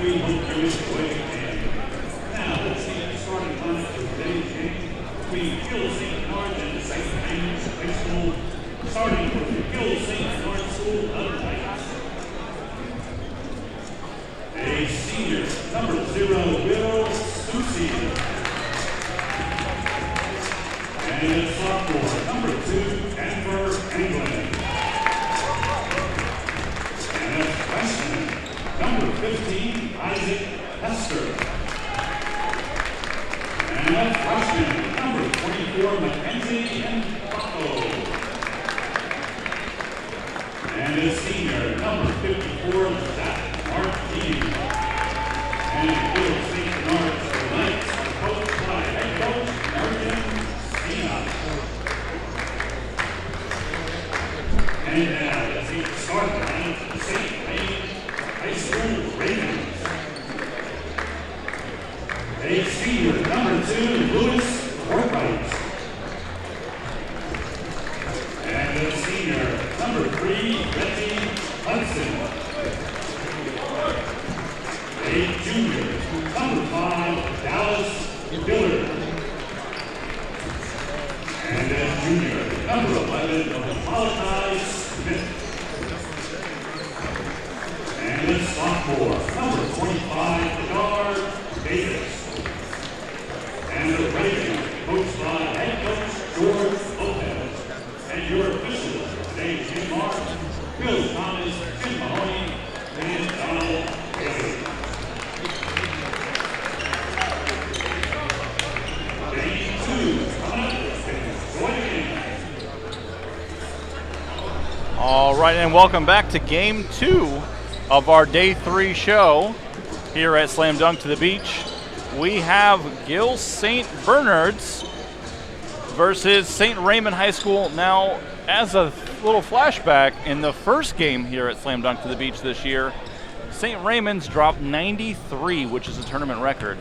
we hope you enjoy the game. Now let's see the starting lineup for today's game between Gill St. Bernard and St. James High School. Starting with the Gill St. Bernard School of Lights. A senior, number 0, Will Susie. And a sophomore, number 2, Amber England. And a freshman, number 15, Isaac Hester. And a freshman, number 24, Mackenzie Mbaco. And a senior, number 54, Zach Martin. And Gill St. Bernard's Knights are coached by head coach Morgan Cena. And now let's see the starting line for the St. James High School Raymond. A senior, number 2, Lewis Forbright. And a senior, number 3, Reggie Hudson. A junior, number 5, Dallas Dillard. And a junior, number 11, Malachi Smith. And a sophomore, number 25, Bedard Davis. And the Ravens, coached by head coach George Lopez. And your officials for today's game are Bill Thomas, Tim Mahoney, and Donald Haley. Game 2, coming up. Enjoy the game. All right, and welcome back to Game 2 of our Day 3 show here at Slam Dunk to the Beach. We have Gill St. Bernard's versus St. Raymond High School. Now, as a little flashback, in the first game here at Slam Dunk to the Beach this year, St. Raymond's dropped 93, which is a tournament record,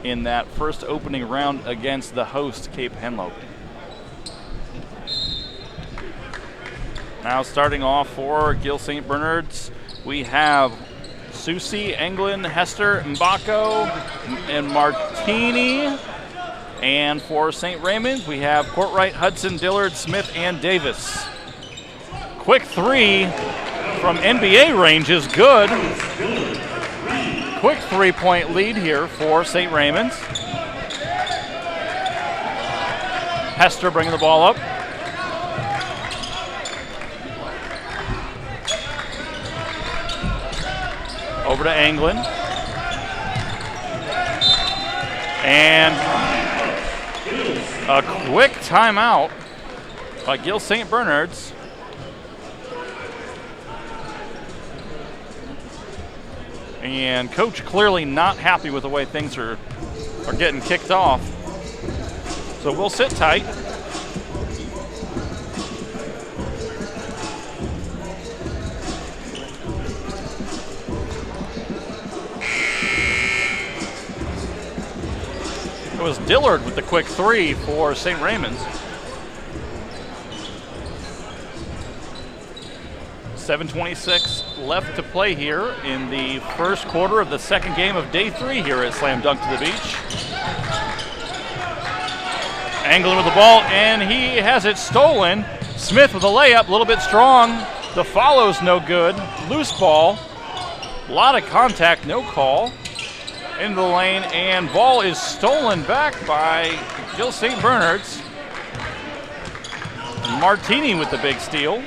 in that first opening round against the host, Cape Henlope. Now starting off for Gill St. Bernard's, we have Susie, Englund, Hester, Mbaco, and Martini. And for St. Raymond's, we have Courtwright, Hudson, Dillard, Smith, and Davis. Quick three from NBA range is good. Quick three-point lead here for St. Raymond's. Hester bringing the ball up. Over to Englund. And a quick timeout by Gill St. Bernard's. And coach clearly not happy with the way things are getting kicked off. So we'll sit tight. It was Dillard with the quick three for St. Raymond's. 7:26 left to play here in the first quarter of the second game of Day 3 here at Slam Dunk to the Beach. Englund with the ball, and he has it stolen. Smith with a layup, a little bit strong. The follow's no good. Loose ball. A lot of contact, no call. Into the lane, and ball is stolen back by Gill St. Bernard's. Martini with the big steal.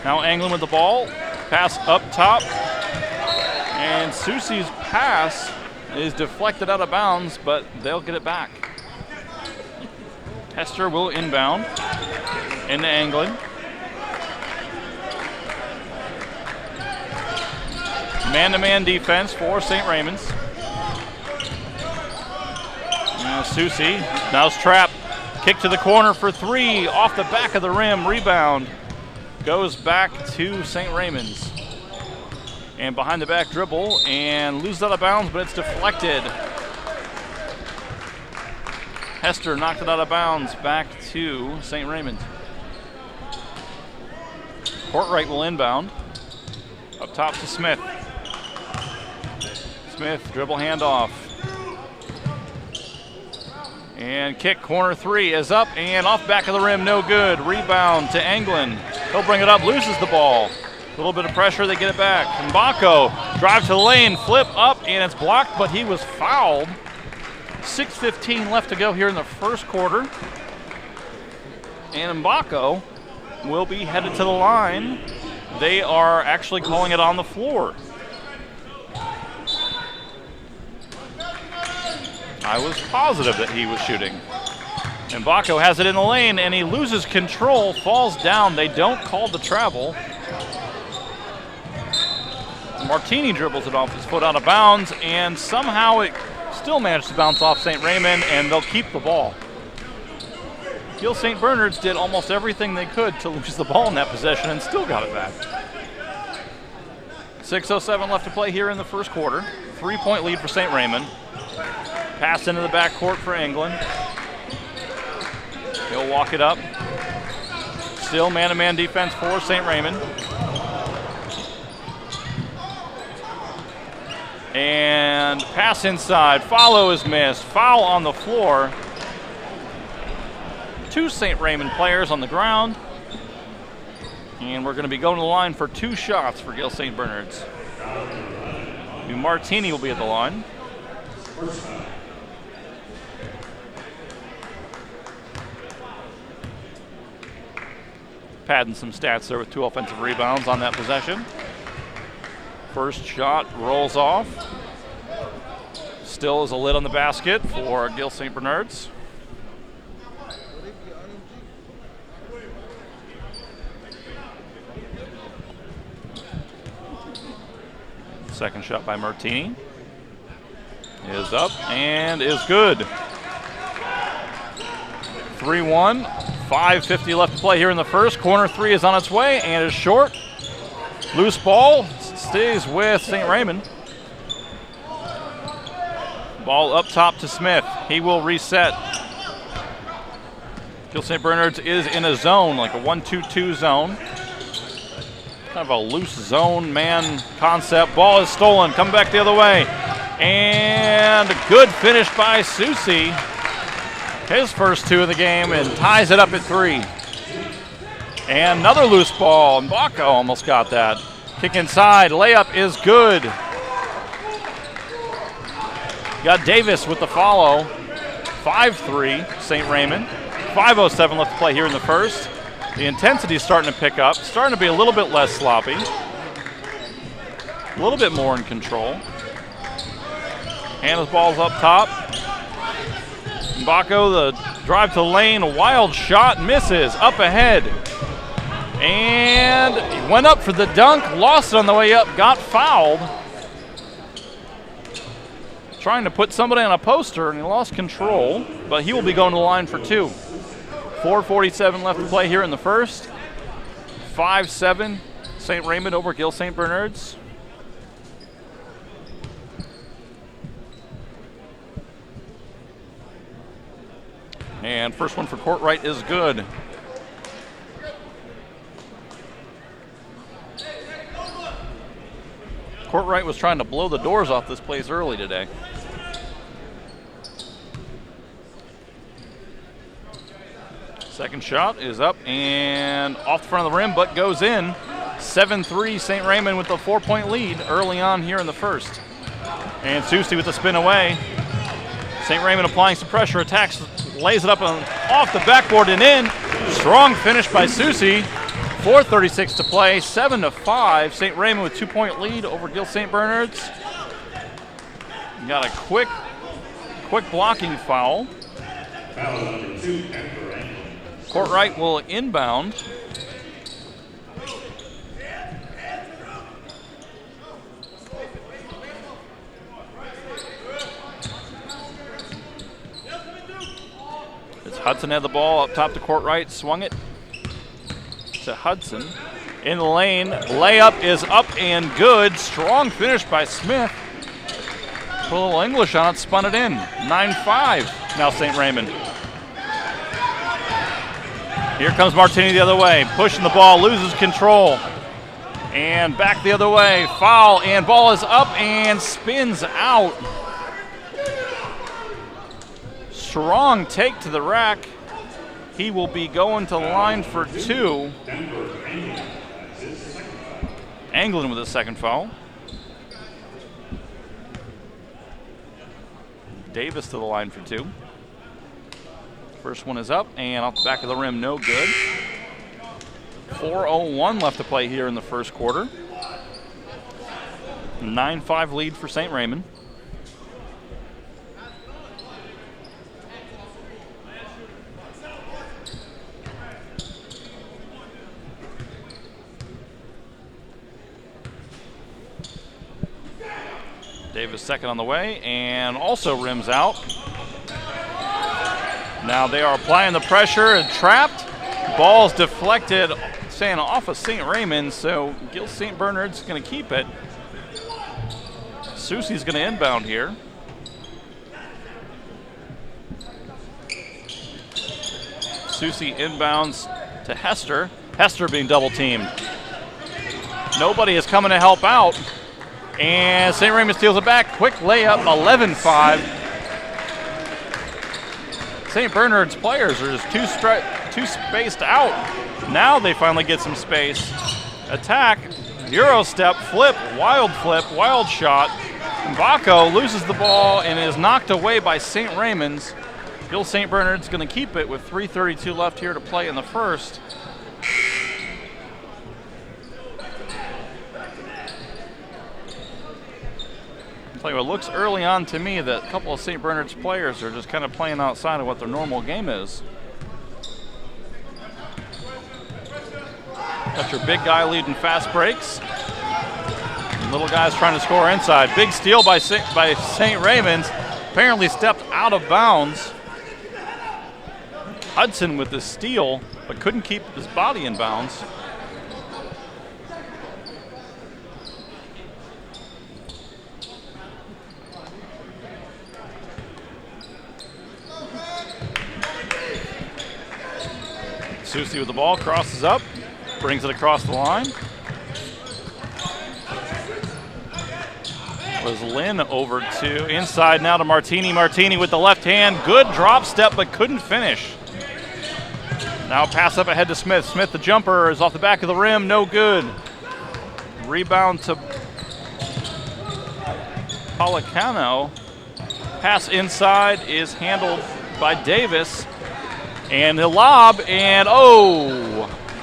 Now Englund with the ball. Pass up top. And Susie's pass is deflected out of bounds, but they'll get it back. Hester will inbound into Englund. Man-to-man defense for St. Raymond's. Now Susie, now's trapped. Kick to the corner for three, off the back of the rim, rebound. Goes back to St. Raymond's. And behind the back dribble, and loses out of bounds, but it's deflected. Hester knocked it out of bounds, back to St. Raymond's. Courtwright will inbound. Up top to Smith. Smith, dribble handoff. And kick, corner three is up and off back of the rim, no good. Rebound to Anglin. He'll bring it up, loses the ball. A little bit of pressure, they get it back. Mbako, drive to the lane, flip up, and it's blocked, but he was fouled. 6:15 left to go here in the first quarter. And Mbako will be headed to the line. They are actually calling it on the floor. I was positive that he was shooting. And Mbako has it in the lane, and he loses control, falls down. They don't call the travel. Martini dribbles it off his foot out of bounds, and somehow it still managed to bounce off St. Raymond, and they'll keep the ball. Gill St. Bernard's did almost everything they could to lose the ball in that possession and still got it back. 6:07 left to play here in the first quarter. 3-point lead for St. Raymond. Pass into the backcourt for England. He'll walk it up. Still man-to-man defense for St. Raymond. And pass inside. Follow is missed. Foul on the floor. 2 St. Raymond players on the ground. And we're going to be going to the line for 2 shots for Gill St. Bernard's. Martini will be at the line. Padding some stats there with 2 offensive rebounds on that possession. First shot rolls off. Still is a lid on the basket for Gill St. Bernard's. Second shot by Martini is up and is good. 3-1, 5:50 left to play here in the first. Corner three is on its way and is short. Loose ball stays with St. Raymond. Ball up top to Smith. He will reset. Gill St. Bernard's is in a zone, like a 1-2-2 zone. Kind of a loose zone man concept. Ball is stolen. Come back the other way. And a good finish by Susi. His first 2 of the game and ties it up at 3. And another loose ball. Mbako almost got that. Kick inside. Layup is good. Got Davis with the follow. 5-3, St. Raymond. 5:07 left to play here in the first. The intensity is starting to pick up, starting to be a little bit less sloppy, a little bit more in control. And his ball's up top. Mbako, the drive to the lane, a wild shot, misses, up ahead. And he went up for the dunk, lost it on the way up, got fouled. Trying to put somebody on a poster, and he lost control, but he will be going to the line for 2. 4:47 left to play here in the first. 5-7, St. Raymond over Gill St. Bernard's. And first one for Courtright is good. Courtright was trying to blow the doors off this place early today. Second shot is up and off the front of the rim, but goes in. 7-3, St. Raymond with the 4-point lead early on here in the first. And Susi with the spin away. St. Raymond applying some pressure, attacks, lays it up off the backboard and in. Strong finish by Susi. 4:36 to play, 7-5. St. Raymond with 2-point lead over Gill St. Bernard's. Got a quick blocking foul. Foul number 2, Courtright will inbound. It's Hudson had the ball up top to Courtright, swung it to Hudson. In the lane, layup is up and good. Strong finish by Smith. Put a little English on it, spun it in. 9-5 now St. Raymond. Here comes Martini the other way, pushing the ball, loses control. And back the other way. Foul, and ball is up and spins out. Strong take to the rack. He will be going to line for 2. Anglin with his second foul. Davis to the line for 2. First one is up and off the back of the rim, no good. 4:01 left to play here in the first quarter. 9-5 lead for St. Raymond. Davis second on the way and also rims out. Now they are applying the pressure and trapped. Ball's deflected, saying off of St. Raymond, so Gill St. Bernard's going to keep it. Susie's going to inbound here. Susie inbounds to Hester. Hester being double teamed. Nobody is coming to help out. And St. Raymond steals it back. Quick layup, 11-5. St. Bernard's players are just too spaced out. Now they finally get some space. Attack, Euro step, wild shot. Mbako loses the ball and is knocked away by St. Raymond's. Gill St. Bernard's going to keep it with 3:32 left here to play in the first. Tell you what, it looks early on to me that a couple of St. Bernard's players are just kind of playing outside of what their normal game is. Got your big guy leading fast breaks. Little guy's trying to score inside. Big steal by St. Raymond's. Apparently stepped out of bounds. Hudson with the steal, but couldn't keep his body in bounds. Susie with the ball, crosses up, brings it across the line. Was Lynn over to inside now to Martini. Martini with the left hand, good drop step, but couldn't finish. Now pass up ahead to Smith. Smith, the jumper, is off the back of the rim, no good. Rebound to Policano. Pass inside is handled by Davis. And the lob, and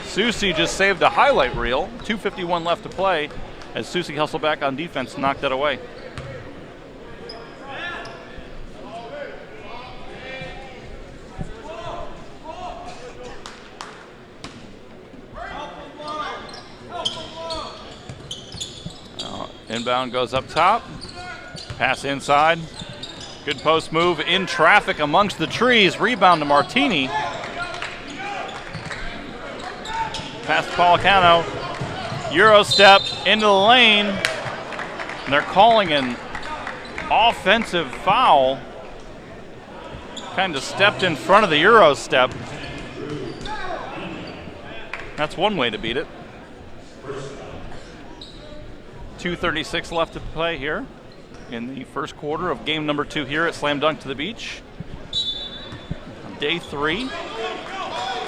Susie just saved a highlight reel. 2:51 left to play as Susie hustled back on defense and knocked that away. Inbound goes up top. Pass inside. Good post move in traffic amongst the trees. Rebound to Martini. Pass to Policano. Euro step into the lane. And they're calling an offensive foul. Kind of stepped in front of the Euro step. That's one way to beat it. 2:36 left to play here in the first quarter of game number 2 here at Slam Dunk to the Beach. Day 3.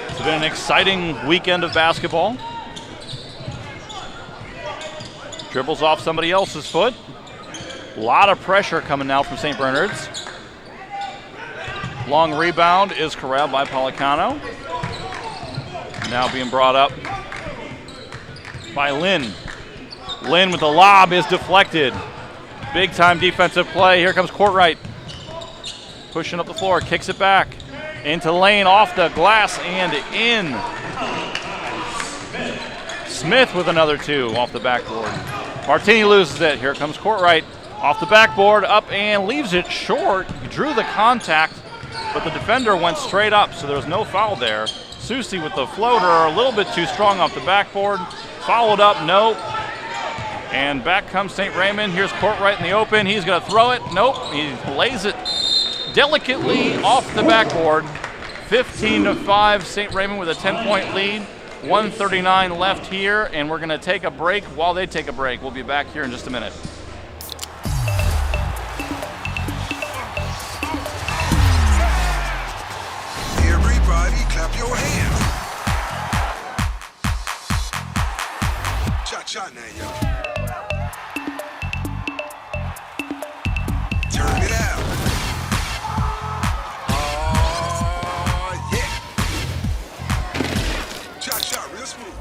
It's been an exciting weekend of basketball. Dribbles off somebody else's foot. A lot of pressure coming now from St. Bernard's. Long rebound is corralled by Policano. Now being brought up by Lynn. Lynn with the lob is deflected. Big time defensive play. Here comes Courtright. Pushing up the floor, kicks it back. Into lane, off the glass, and in. Smith with another 2 off the backboard. Martini loses it. Here comes Courtright. Off the backboard, up and leaves it short. He drew the contact, but the defender went straight up, so there was no foul there. Susie with the floater, a little bit too strong off the backboard. Followed up, nope. And back comes St. Raymond. Here's Courtright in the open. He's going to throw it. Nope. He lays it delicately off the backboard. 15-5, St. Raymond with a 10-point lead. 1:39 left here, and we're going to take a break while they take a break. We'll be back here in just a minute. Everybody clap your hands. Cha-cha now, y'all. Turn it out. Oh, yeah. Cha-cha, real smooth.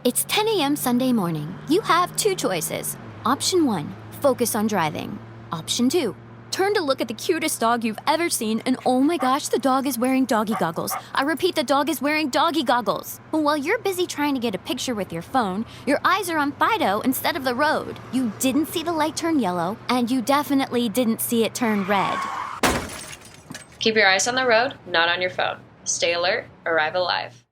It's 10 a.m. Sunday morning. You have two choices. Option 1, focus on driving. Option 2, turn to look at the cutest dog you've ever seen, and oh my gosh, the dog is wearing doggy goggles. I repeat, the dog is wearing doggy goggles. But while you're busy trying to get a picture with your phone, your eyes are on Fido instead of the road. You didn't see the light turn yellow, and you definitely didn't see it turn red. Keep your eyes on the road, not on your phone. Stay alert, arrive alive.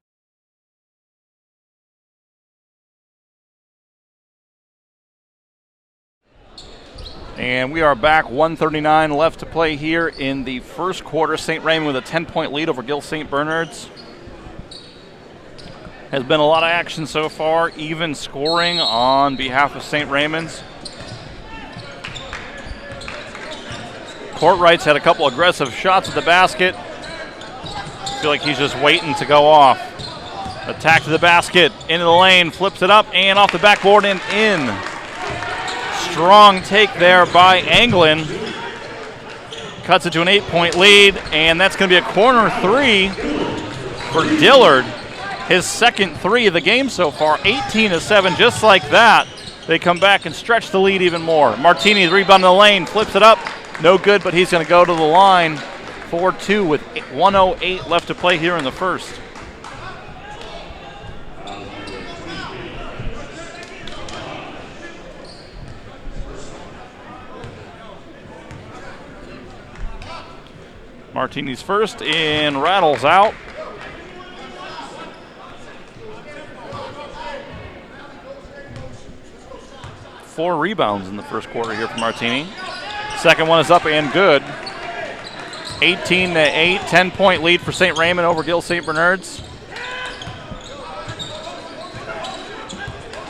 And we are back, 1:39 left to play here in the first quarter. St. Raymond with a 10-point lead over Gill St. Bernard's. Has been a lot of action so far, even scoring on behalf of St. Raymond's. Courtwright's had a couple aggressive shots at the basket. I feel like he's just waiting to go off. Attack to the basket, into the lane, flips it up, and off the backboard and in. Strong take there by Anglin. Cuts it to an 8-point lead, and that's going to be a corner three for Dillard. His second three of the game so far, 18-7, just like that. They come back and stretch the lead even more. Martini rebound in the lane, flips it up. No good, but he's going to go to the line 4-2 with 1:08 left to play here in the first. Martini's first and rattles out. Four rebounds in the first quarter here for Martini. Second one is up and good. 18-8, 10-point lead for St. Raymond over Gill St. Bernard's.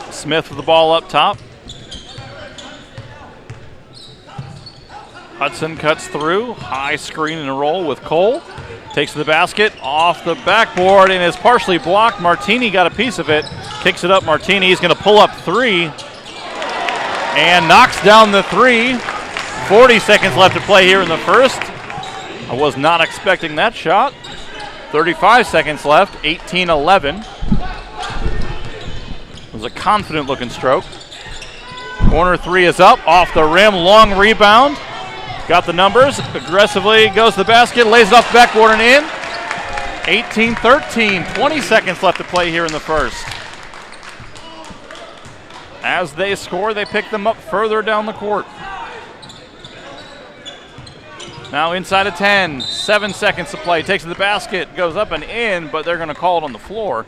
Smith with the ball up top. Hudson cuts through, high screen and roll with Cole. Takes to the basket, off the backboard, and is partially blocked. Martini got a piece of it, kicks it up. Martini is going to pull up three and knocks down the three. 40 seconds left to play here in the first. I was not expecting that shot. 35 seconds left, 18-11. It was a confident looking stroke. Corner three is up, off the rim, long rebound. Got the numbers, aggressively goes to the basket, lays it off the backboard and in. 18-13, 20 seconds left to play here in the first. As they score, they pick them up further down the court. Now inside of 10, 7 seconds to play. Takes to the basket, goes up and in, but they're going to call it on the floor.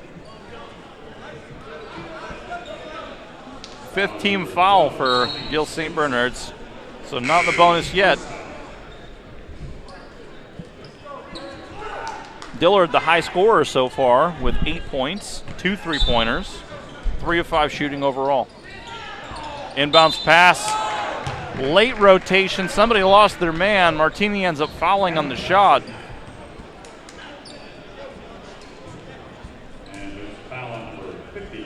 Fifth team foul for Gill St. Bernard's. So not in the bonus yet. Dillard, the high scorer so far, with 8 points, 2 3-pointers, 3 of 5 shooting overall. Inbounds pass, late rotation. Somebody lost their man. Martini ends up fouling on the shot.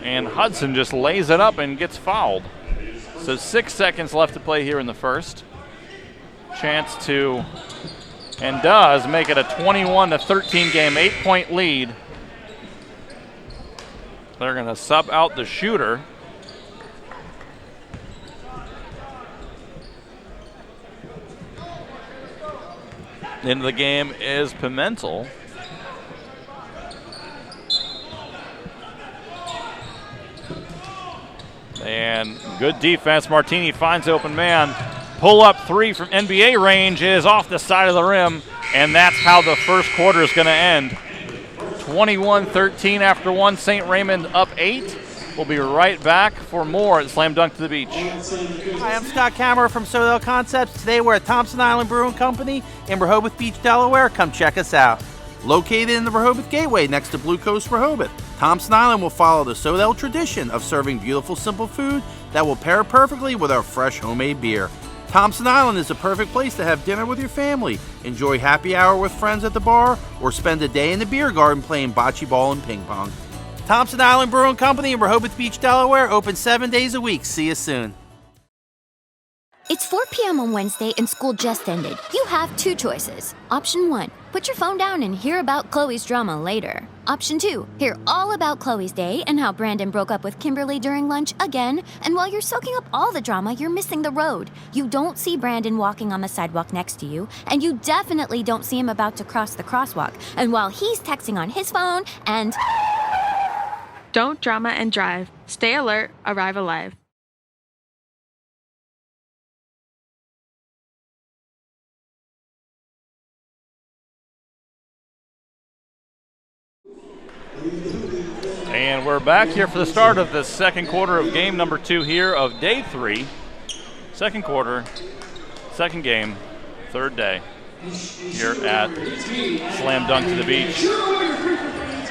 And Hudson just lays it up and gets fouled. So 6 seconds left to play here in the first. Chance to, and does, make it a 21-13 game, 8-point lead. They're going to sub out the shooter. Into the game is Pimentel. And good defense. Martini finds open man. Pull up three from NBA range is off the side of the rim, and that's how the first quarter is going to end. 21-13 after one. St. Raymond up 8. We'll be right back for more at Slam Dunk to the Beach. Hi, I'm Scott Kammerer from Sodell Concepts. Today we're at Thompson Island Brewing Company in Rehoboth Beach, Delaware. Come check us out. Located in the Rehoboth Gateway next to Blue Coast Rehoboth, Thompson Island will follow the Sodell tradition of serving beautiful, simple food that will pair perfectly with our fresh homemade beer. Thompson Island is the perfect place to have dinner with your family, enjoy happy hour with friends at the bar, or spend a day in the beer garden playing bocce ball and ping pong. Thompson Island Brewing Company in Rehoboth Beach, Delaware, open 7 days a week. See you soon. It's 4 p.m. on Wednesday and school just ended. You have 2 choices. Option 1, put your phone down and hear about Chloe's drama later. Option 2, hear all about Chloe's day and how Brandon broke up with Kimberly during lunch again. And while you're soaking up all the drama, you're missing the road. You don't see Brandon walking on the sidewalk next to you, and you definitely don't see him about to cross the crosswalk. And while he's texting on his phone and... Don't drama and drive. Stay alert, arrive alive. And we're back here for the start of the second quarter of game number 2 here of day 3. Second quarter, second game, third day here at Slam Dunk to the Beach.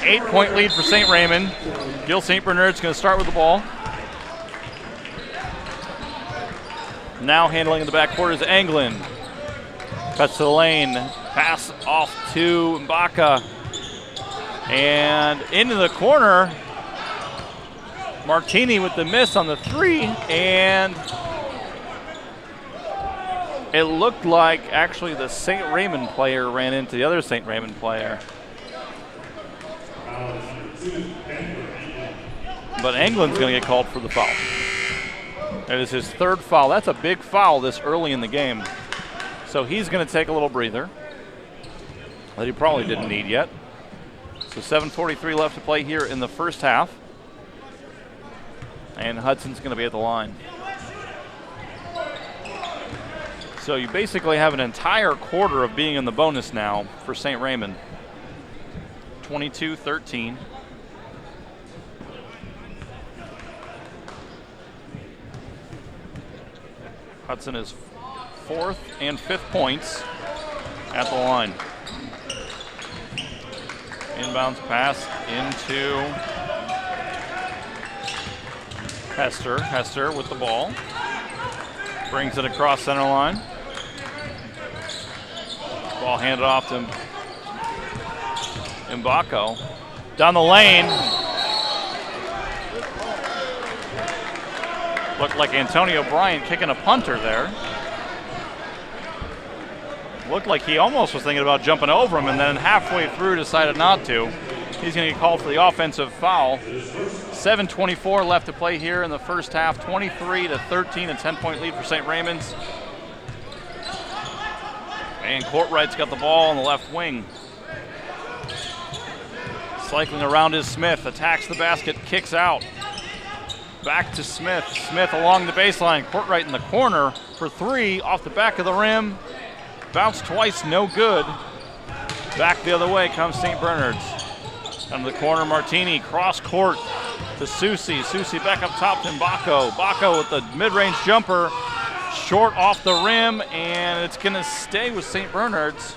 8-point lead for St. Raymond. Gill St. Bernard's going to start with the ball. Now handling in the backcourt is Anglin. Cuts to the lane. Pass off to Mbaka. And into the corner. Martini with the miss on the 3. And it looked like actually the St. Raymond player ran into the other St. Raymond player. But Anglin's going to get called for the foul. That is his 3rd foul. That's a big foul this early in the game. So he's going to take a little breather that he probably didn't need yet. So 7:43 left to play here in the first half. And Hudson's going to be at the line. So you basically have an entire quarter of being in the bonus now for St. Raymond. 22-13. Hudson is 4th and 5th points at the line. Inbounds pass into Hester. Hester with the ball. Brings it across center line. Ball handed off to Mbako. Down the lane. Looked like Antonio Bryant kicking a punter there. Looked like he almost was thinking about jumping over him, and then halfway through decided not to. He's going to get called for the offensive foul. 7:24 left to play here in the first half. 23-13, a 10-point lead for St. Raymond's. And Courtwright's got the ball on the left wing. Cycling around is Smith, attacks the basket, kicks out. Back to Smith. Smith along the baseline. Courtwright in the corner for 3 off the back of the rim. Bounced twice, no good. Back the other way comes St. Bernard's. Down to the corner, Martini, cross court to Susi. Susi back up top to Mbako. Mbako with the mid-range jumper. Short off the rim, and it's going to stay with St. Bernard's.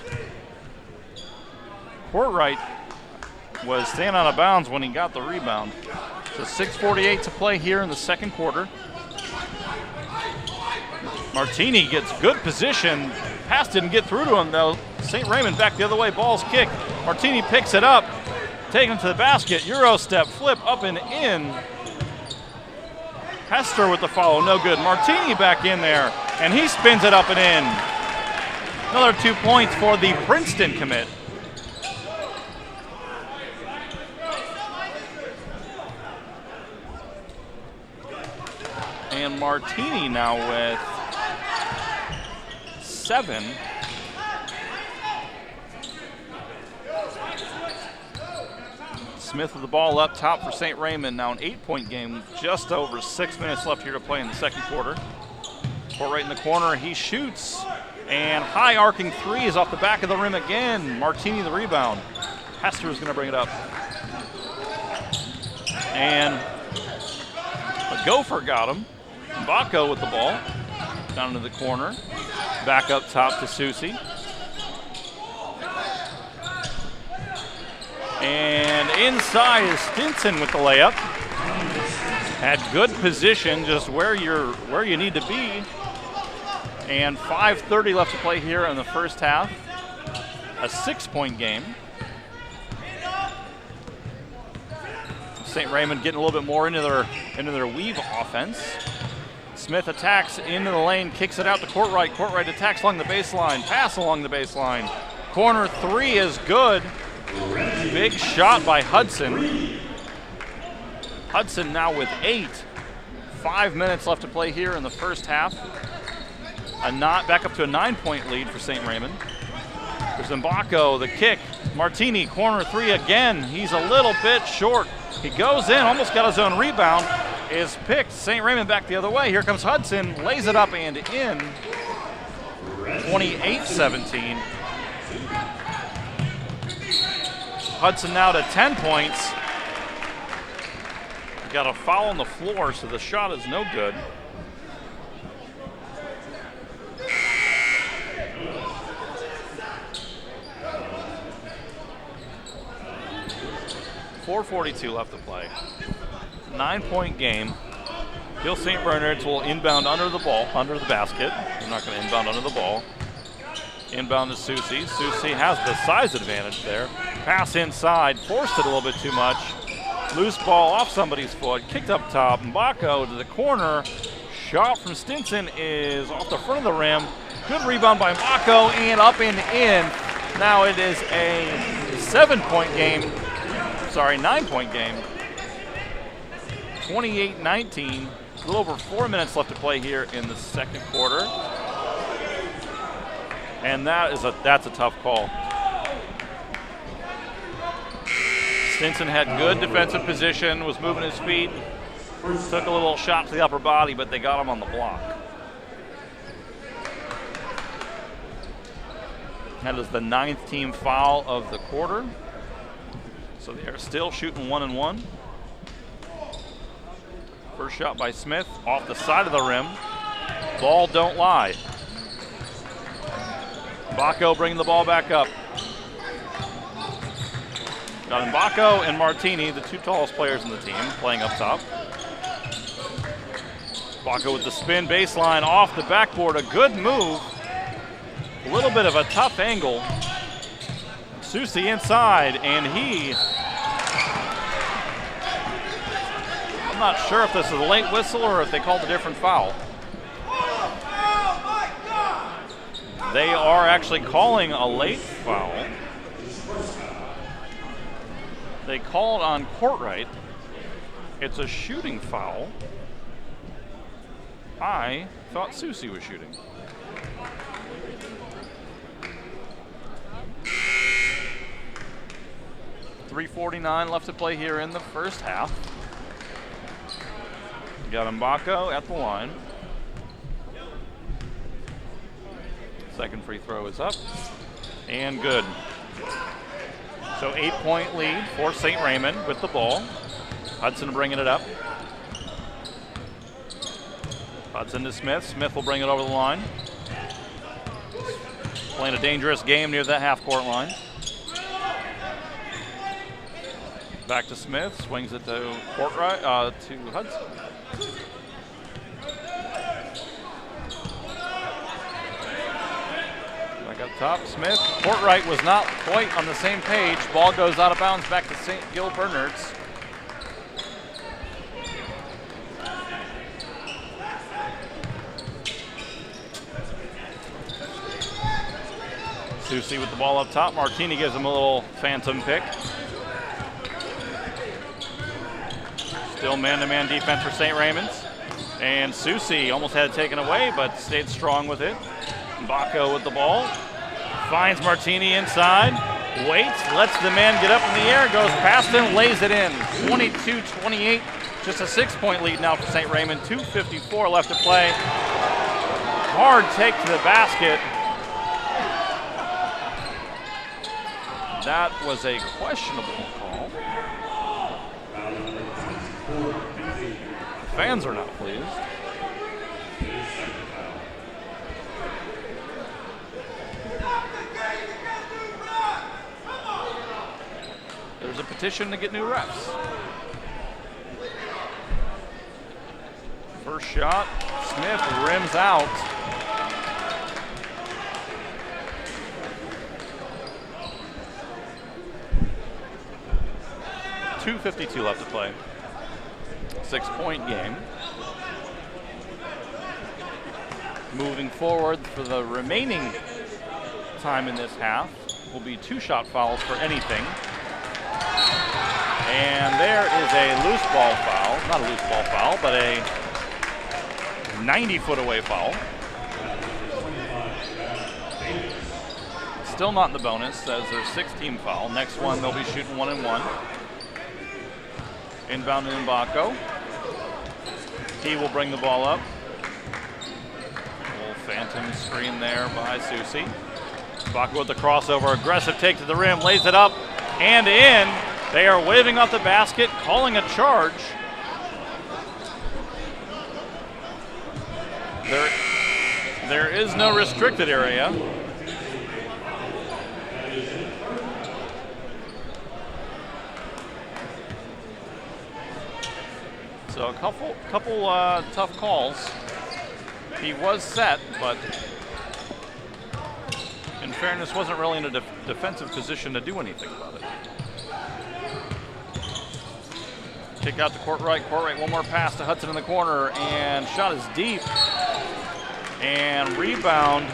Courtwright was staying out of bounds when he got the rebound. So 6:48 to play here in the second quarter. Martini gets good position. Pass didn't get through to him, though. St. Raymond back the other way. Ball's kicked. Martini picks it up. Take him to the basket. Euro step, flip up and in. Hester with the follow. No good. Martini back in there, and he spins it up and in. Another 2 points for the Princeton commit. And Martini now with 7. Smith with the ball up top for St. Raymond. Now an 8-point game, just over 6 minutes left here to play in the second quarter. Right in the corner, he shoots. And high arcing 3 is off the back of the rim again. Martini the rebound. Hester is going to bring it up. And Gopher got him. Mbako with the ball. Down into the corner. Back up top to Susie. And inside is Stinson with the layup. Had good position, just where you need to be. And 5:30 left to play here in the first half. A 6-point game. St. Raymond getting a little bit more into their weave offense. Smith attacks into the lane, kicks it out to Courtright. Courtright attacks along the baseline, pass along the baseline. Corner three is good. Big shot by Hudson. Hudson now with 8. 5 minutes left to play here in the first half. Back up to a 9-point lead for St. Raymond. There's Mbako, the kick. Martini, corner three again. He's a little bit short. He goes in, almost got his own rebound. Is picked. St. Raymond back the other way. Here comes Hudson, lays it up and in. 28-17. Hudson now to 10 points. Got a foul on the floor, so the shot is no good. .442 left to play. 9-point game. Gill St. Bernard's will inbound under the basket. They're not going to inbound under the ball. Inbound to Susie. Susie has the size advantage there. Pass inside, forced it a little bit too much. Loose ball off somebody's foot, kicked up top. Mbako to the corner. Shot from Stinson is off the front of the rim. Good rebound by Mbako and up and in. Now it is a 9-point game. 28-19. A little over 4 minutes left to play here in the second quarter. And that's a tough call. Stinson had good defensive position, was moving his feet, took a little shot to the upper body, but they got him on the block. That is the 9th team foul of the quarter. So they are still shooting 1-1. First shot by Smith, off the side of the rim. Ball don't lie. Mbako bringing the ball back up. Got Mbako and Martini, the two tallest players in the team, playing up top. Mbako with the spin baseline off the backboard, a good move. A little bit of a tough angle. Susie inside, and I'm not sure if this is a late whistle or if they called a different foul. They are actually calling a late foul. They called on Courtright. It's a shooting foul. I thought Susie was shooting. .349 left to play here in the first half. Got Mbako at the line. Second free throw is up. And good. So 8-point lead for St. Raymond with the ball. Hudson bringing it up. Hudson to Smith. Smith will bring it over the line. Playing a dangerous game near the half-court line. Back to Smith. Swings it to Courtright, to Hudson. Back up top, Smith. Courtright was not quite on the same page. Ball goes out of bounds back to St. Gill Bernard's. Susie with the ball up top. Martini gives him a little phantom pick. Still man-to-man defense for St. Raymond's. And Susie almost had it taken away, but stayed strong with it. Mbako with the ball. Finds Martini inside. Waits, lets the man get up in the air, goes past him, lays it in. 22-28, just a 6-point lead now for St. Raymond. 2:54 left to play. Hard take to the basket. That was a questionable call. fans are not pleased. There's a petition to get new refs. First shot, Smith rims out. .252 left to play. 6-point game. Moving forward for the remaining time in this half will be 2 shot fouls for anything. And there is a loose ball foul. Not a loose ball foul, but a 90-foot away foul. Still not in the bonus, as their 6th-team foul. Next one, they'll be shooting 1-1. Inbound to Mbako. He will bring the ball up. A little phantom screen there by Susi. Mbako with the crossover, aggressive take to the rim, lays it up and in. They are waving off the basket, calling a charge. There is no restricted area. So a couple tough calls. He was set, but in fairness, wasn't really in a defensive position to do anything about it. Kick out to Courtright. Courtright, one more pass to Hudson in the corner, and shot is deep. And rebound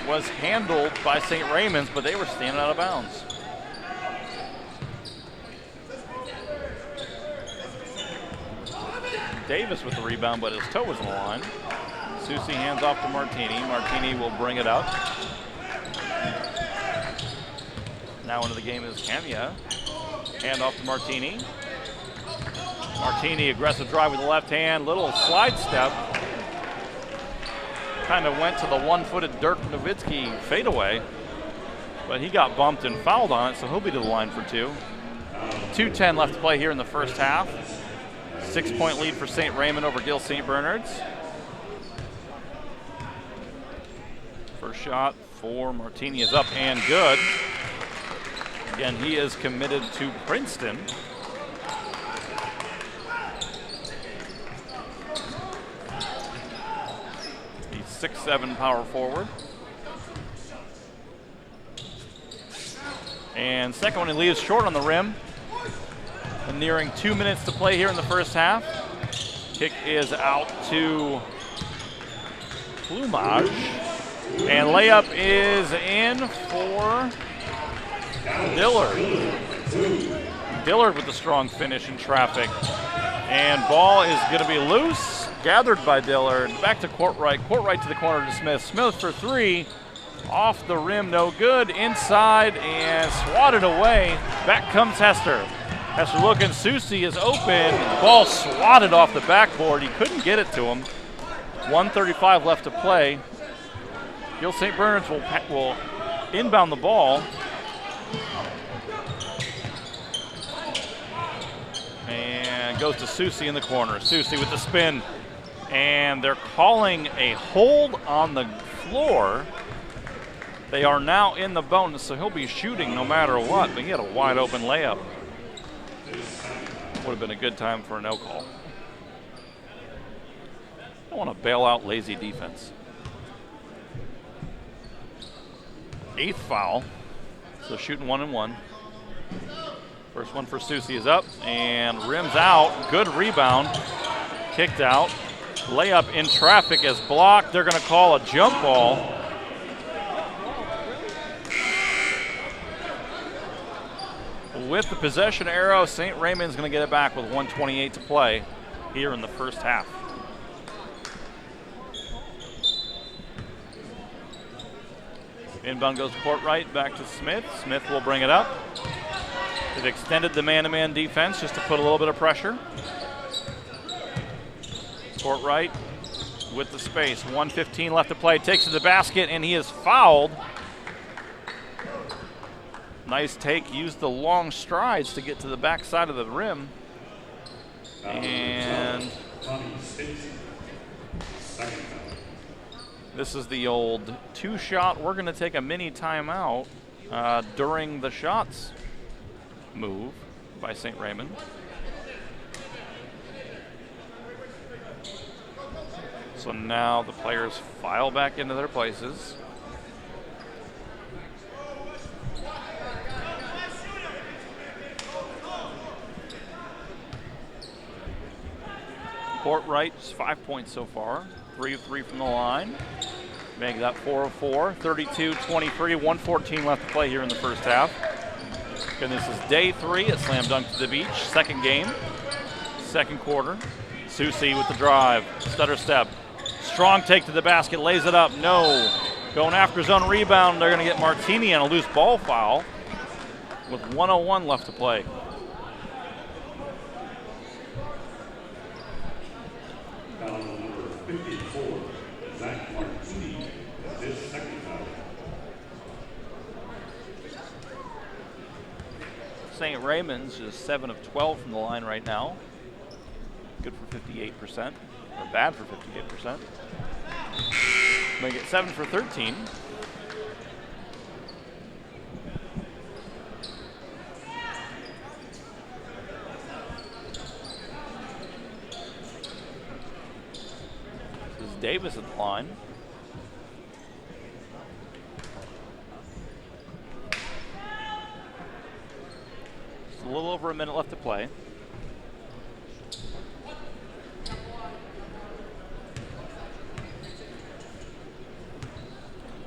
was handled by St. Raymond's, but they were standing out of bounds. Davis with the rebound, but his toe was on the line. Susi hands off to Martini. Martini will bring it up. Now into the game is Kenya. Hand off to Martini. Martini, aggressive drive with the left hand. Little slide step. Kind of went to the one-footed Dirk Nowitzki fadeaway. But he got bumped and fouled on it, so he'll be to the line for 2. 2:10 left to play here in the first half. 6-point lead for St. Raymond over Gill St. Bernard's. First shot for Martini is up and good. Again, he is committed to Princeton. He's 6'7" power forward. And second one, he leaves short on the rim. And nearing 2 minutes to play here in the first half. Kick is out to Plumage. And layup is in for Dillard. Dillard with the strong finish in traffic. And ball is going to be loose. Gathered by Dillard. Back to Courtright. Courtright to the corner to Smith. Smith for 3. Off the rim, no good. Inside and swatted away. Back comes Hester. Hester looking. Susi is open. Ball swatted off the backboard. He couldn't get it to him. 1:35 left to play. Gill St. Bernard's will inbound the ball. And goes to Susi in the corner. Susi with the spin. And they're calling a hold on the floor. They are now in the bonus, so he'll be shooting no matter what. But he had a wide open layup. Would have been a good time for a no call. I don't want to bail out lazy defense. 8th foul. So shooting 1-1. First one for Susi is up and rims out. Good rebound. Kicked out. Layup in traffic is blocked. They're going to call a jump ball. With the possession arrow, St. Raymond's going to get it back with 1:28 to play here in the first half. Inbound goes to Courtright, back to Smith. Smith will bring it up. They've extended the man-to-man defense just to put a little bit of pressure. Courtright with the space. 1:15 left to play. Takes to the basket, and he is fouled. Nice take. Used the long strides to get to the backside of the rim. And Tommy Stacy. Second foul. this is the old 2-shot. We're going to take a mini timeout during the shots move by St. Raymond. So now the players file back into their places. Courtwright's 5 points so far, 3 of 3 from the line. Make that 4 of 4, 32-23, 1:14 left to play here in the first half. And this is day 3 at Slam Dunk to the Beach, second game, second quarter. Susi with the drive, stutter step. Strong take to the basket, lays it up, no. Going after his own rebound, they're gonna get Martini on a loose ball foul with 1:01 left to play. Foul number 54, Zach Martini, his second foul. St. Raymond's is 7 of 12 from the line right now. Good for 58%, or bad for 58%. Make it 7 for 13. This is Davis at the line. Just a little over a minute left to play.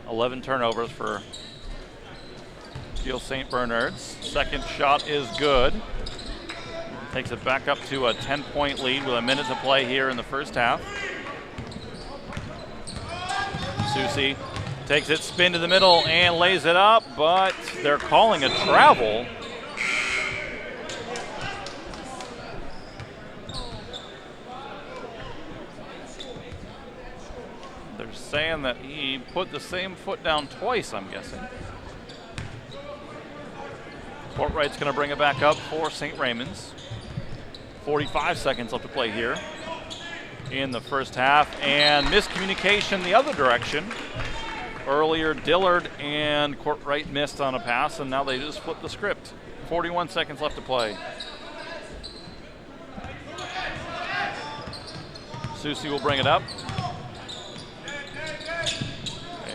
$11 turnovers for Gill St. Bernard's. Second shot is good. Takes it back up to a 10-point lead with a minute to play here in the first half. Susi takes it, spin to the middle, and lays it up, but they're calling a travel. They're saying that he put the same foot down twice, I'm guessing. Courtwright's going to bring it back up for St. Raymond's. 45 seconds left to play here in the first half, and miscommunication the other direction. Earlier, Dillard and Courtwright missed on a pass, and now they just flipped the script. 41 seconds left to play. Susi will bring it up.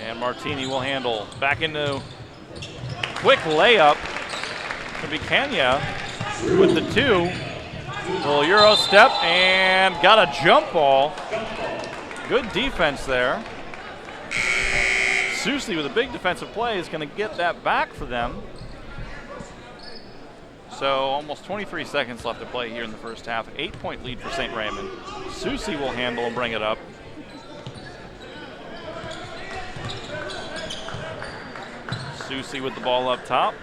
And Martini will handle. Back into quick layup. Gonna be Kenya with the 2. Little Euro step and got a jump ball. Good defense there. Susi with a big defensive play is going to get that back for them. So almost 23 seconds left to play here in the first half. 8-point lead for St. Raymond. Susi will handle and bring it up. Susi with the ball up top.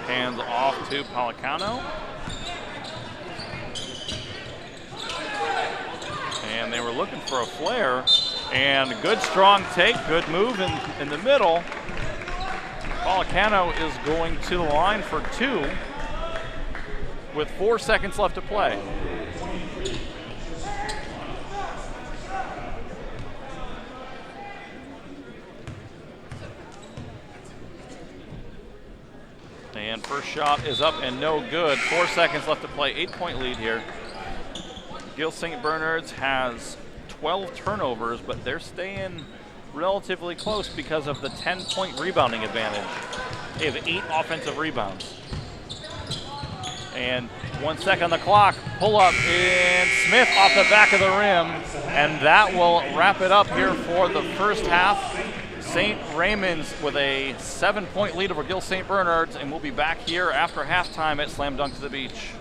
Hands off to Policano. And they were looking for a flare. And good strong take, good move in the middle. Policano is going to the line for 2 with 4 seconds left to play. And first shot is up and no good. 4 seconds left to play, 8-point lead here. Gill St. Bernard's has 12 turnovers, but they're staying relatively close because of the 10-point rebounding advantage. They have 8 offensive rebounds. And 1 second on the clock, pull up, and Smith off the back of the rim, and that will wrap it up here for the first half. St. Raymond's with a 7-point lead over Gill St. Bernard's, and we'll be back here after halftime at Slam Dunk to the Beach.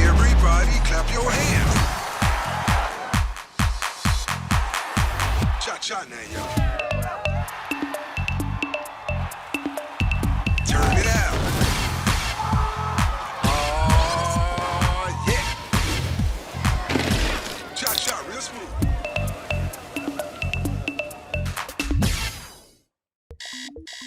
Everybody clap your hands. Cha-cha now, y'all. Turn it out. Oh, yeah. Cha-cha, real smooth.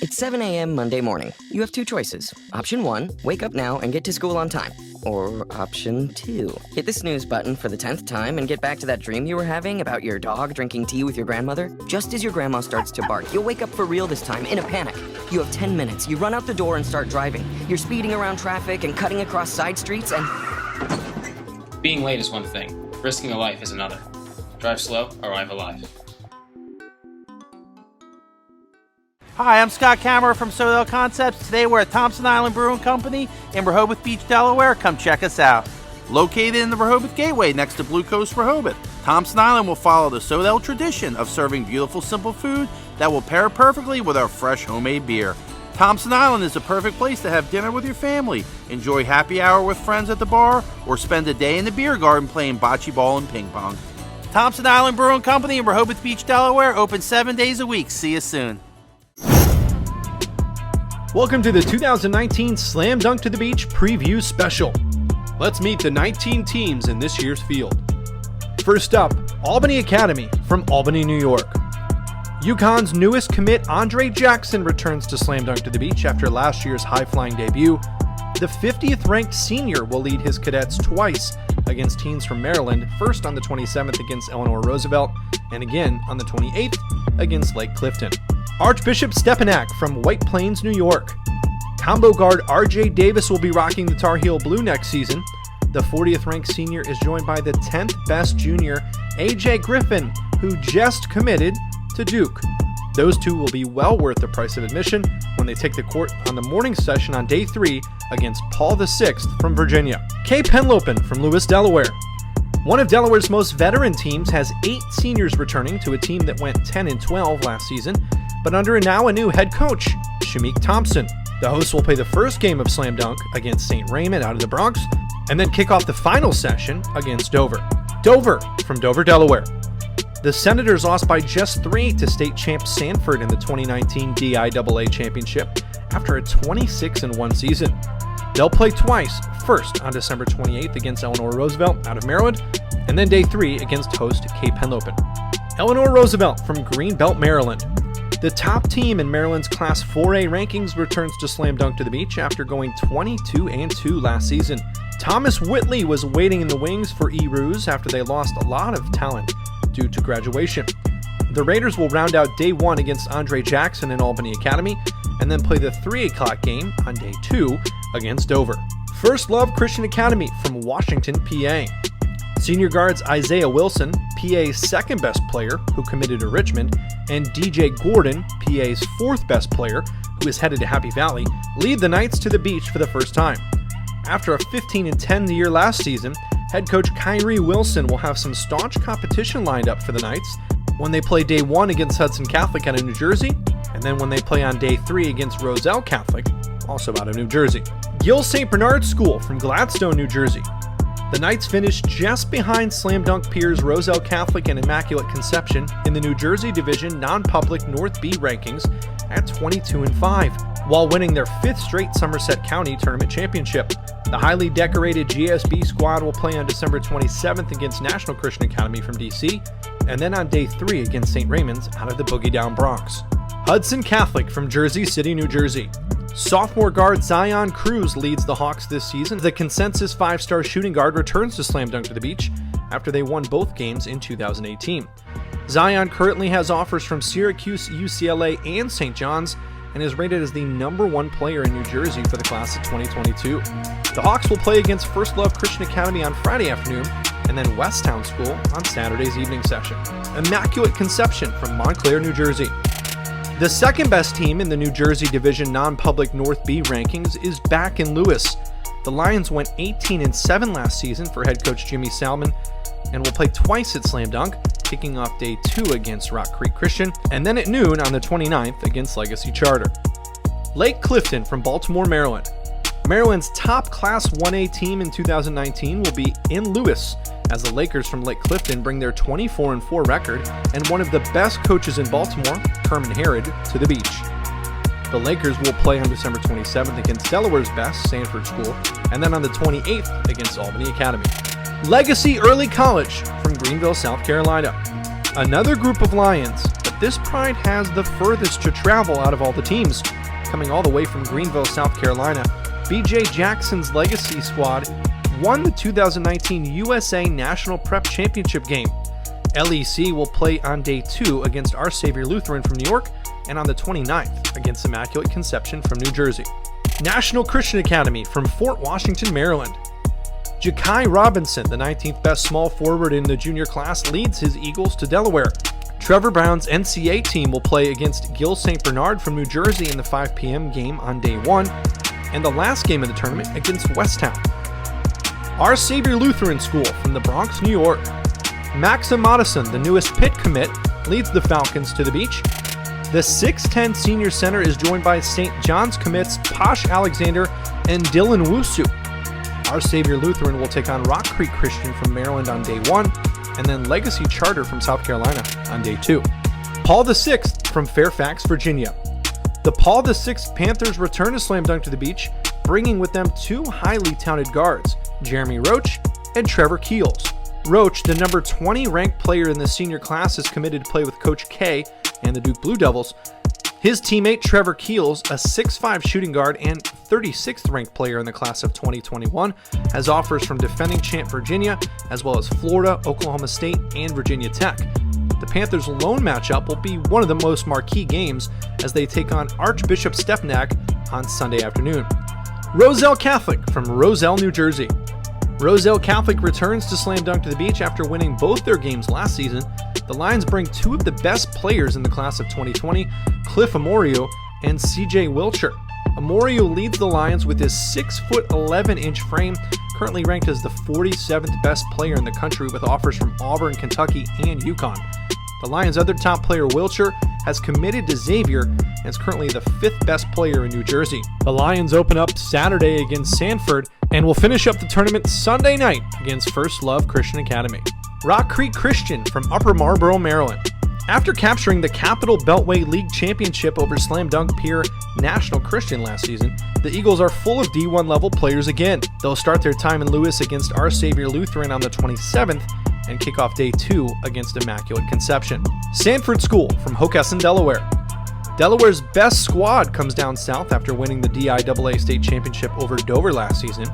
It's 7 a.m. Monday morning. You have two choices. Option 1, wake up now and get to school on time. Or Option 2, hit the snooze button for the 10th time and get back to that dream you were having about your dog drinking tea with your grandmother. Just as your grandma starts to bark, you'll wake up for real this time in a panic. You have 10 minutes. You run out the door and start driving. You're speeding around traffic and cutting across side streets and... Being late is one thing. Risking a life is another. Drive slow, arrive alive. Hi, I'm Scott Kammerer from Soto Concepts. Today we're at Thompson Island Brewing Company in Rehoboth Beach, Delaware. Come check us out. Located in the Rehoboth Gateway next to Blue Coast Rehoboth, Thompson Island will follow the Sodell tradition of serving beautiful, simple food that will pair perfectly with our fresh homemade beer. Thompson Island is the perfect place to have dinner with your family, enjoy happy hour with friends at the bar, or spend a day in the beer garden playing bocce ball and ping pong. Thompson Island Brewing Company in Rehoboth Beach, Delaware, open 7 days a week. See you soon. Welcome to the 2019 Slam Dunk to the Beach Preview Special. Let's meet the 19 teams in this year's field. First up, Albany Academy from Albany, New York. UConn's newest commit, Andre Jackson, returns to Slam Dunk to the Beach after last year's high-flying debut. The 50th ranked senior will lead his cadets twice against teams from Maryland, first on the 27th against Eleanor Roosevelt, and again on the 28th against Lake Clifton. Archbishop Stepanak from White Plains, New York. Combo guard RJ Davis will be rocking the Tar Heel blue next season. The 40th ranked senior is joined by the 10th best junior, AJ Griffin, who just committed to Duke. Those two will be well worth the price of admission when they take the court on the morning session on day 3 against Paul VI from Virginia. Kay Penlopen from Lewis, Delaware. One of Delaware's most veteran teams has 8 seniors returning to a team that went 10-12 last season, but under now a new head coach, Shamik Thompson. The hosts will play the first game of Slam Dunk against St. Raymond out of the Bronx, and then kick off the final session against Dover. Dover from Dover, Delaware. The Senators lost by just 3 to state champ Sanford in the 2019 DIAA Championship after a 26-1 season. They'll play twice, first on December 28th against Eleanor Roosevelt out of Maryland, and then day 3 against host Kay Penlopen. Eleanor Roosevelt from Greenbelt, Maryland. The top team in Maryland's Class 4A rankings returns to Slam Dunk to the Beach after going 22-2 last season. Thomas Whitley was waiting in the wings for E-Roos after they lost a lot of talent due to graduation. The Raiders will round out day 1 against Andre Jackson in Albany Academy, and then play the 3 o'clock game on day 2 against Dover. First Love Christian Academy from Washington, PA. Senior guards Isaiah Wilson, PA's second best player, who committed to Richmond, and DJ Gordon, PA's fourth best player, who is headed to Happy Valley, lead the Knights to the beach for the first time. After a 15-10 year last season, head coach Kyrie Wilson will have some staunch competition lined up for the Knights when they play day 1 against Hudson Catholic out of New Jersey, and then when they play on day 3 against Roselle Catholic, also out of New Jersey. Gill St. Bernard School from Gladstone, New Jersey. The Knights finished just behind Slam Dunk peers Roselle Catholic and Immaculate Conception in the New Jersey Division non-public North B rankings at 22-5, while winning their 5th straight Somerset County Tournament Championship. The highly decorated GSB squad will play on December 27th against National Christian Academy from DC, and then on day 3 against St. Raymond's out of the Boogie Down Bronx. Hudson Catholic from Jersey City, New Jersey. Sophomore guard Zion Cruz leads the Hawks this season. The consensus 5-star shooting guard returns to Slam Dunk to the Beach after they won both games in 2018. Zion currently has offers from Syracuse, UCLA, and St. John's, and is rated as the #1 player in New Jersey for the class of 2022. The Hawks will play against First Love Christian Academy on Friday afternoon, and then Westtown School on Saturday's evening session. Immaculate Conception from Montclair, New Jersey. The second best team in the New Jersey Division non-public North B rankings is back in Lewis. The Lions went 18-7 last season for head coach Jimmy Salmon and will play twice at Slam Dunk, kicking off day 2 against Rock Creek Christian, and then at noon on the 29th against Legacy Charter. Lake Clifton from Baltimore, Maryland. Maryland's top Class 1A team in 2019 will be in Lewis, as the Lakers from Lake Clifton bring their 24-4 record and one of the best coaches in Baltimore, Herman Herod, to the beach. The Lakers will play on December 27th against Delaware's best, Sanford School, and then on the 28th against Albany Academy. Legacy Early College from Greenville, South Carolina. Another group of Lions, but but this pride has the furthest to travel out of all the teams, coming all the way from Greenville, South Carolina. B.J. Jackson's Legacy squad won the 2019 USA National Prep Championship game. LEC will play on day 2 against Our Savior Lutheran from New York, and on the 29th against Immaculate Conception from New Jersey. National Christian Academy from Fort Washington, Maryland. Ja'Kai Robinson, the 19th best small forward in the junior class, leads his Eagles to Delaware. Trevor Brown's NCAA team will play against Gill St. Bernard from New Jersey in the 5 p.m. game on day 1, and the last game of the tournament against Westtown. Our Savior Lutheran School from the Bronx, New York. Maxim Madison, the newest Pitt commit, leads the Falcons to the beach. The 6'10 senior center is joined by St. John's commits Posh Alexander and Dylan Wusu. Our Savior Lutheran will take on Rock Creek Christian from Maryland on day 1, and then Legacy Charter from South Carolina on day 2. Paul VI from Fairfax, Virginia. The Paul VI Panthers return to Slam Dunk to the Beach, bringing with them 2 highly touted guards, Jeremy Roach and Trevor Keels. Roach, the number 20 ranked player in the senior class, is committed to play with Coach K and the Duke Blue Devils. His teammate Trevor Keels, a 6'5 shooting guard and 36th ranked player in the class of 2021, has offers from defending champ Virginia, as well as Florida, Oklahoma State, and Virginia Tech. The Panthers' lone matchup will be one of the most marquee games as they take on Archbishop Stepinac on Sunday afternoon. Roselle Catholic from Roselle, New Jersey. Roselle Catholic returns to Slam Dunk to the Beach after winning both their games last season. The Lions bring 2 of the best players in the class of 2020, Cliff Amorio and CJ Wilcher. Amorio leads the Lions with his 6'11" frame, currently ranked as the 47th best player in the country with offers from Auburn, Kentucky, and UConn. The Lions' other top player, Wilcher, has committed to Xavier and is currently the 5th best player in New Jersey. The Lions open up Saturday against Sanford and will finish up the tournament Sunday night against First Love Christian Academy. Rock Creek Christian from Upper Marlboro, Maryland. After capturing the Capital Beltway League Championship over Slam Dunk peer National Christian last season, the Eagles are full of D1 level players again. They'll start their time in Lewis against Our Savior Lutheran on the 27th and kick off day 2 against Immaculate Conception. Sanford School from Hockessin, Delaware. Delaware's best squad comes down south after winning the DIAA state championship over Dover last season.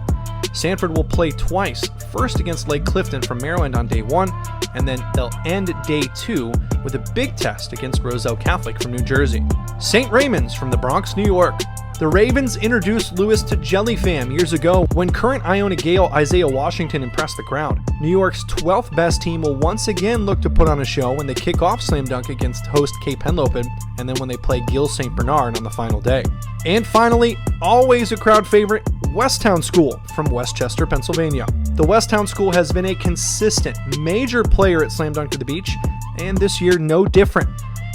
Sanford will play twice, first against Lake Clifton from Maryland on day 1, and then they'll end day 2 with a big test against Roselle Catholic from New Jersey. St. Raymond's from the Bronx, New York. The Ravens introduced Lewis to Jelly Fam years ago when current Iona Gale Isaiah Washington impressed the crowd. New York's 12th best team will once again look to put on a show when they kick off Slam Dunk against host Cape Henlopen, and then when they play Gill St. Bernard on the final day. And finally, always a crowd favorite, Westtown School from Westchester, Pennsylvania. The Westtown School has been a consistent, major player at Slam Dunk to the Beach, and this year no different.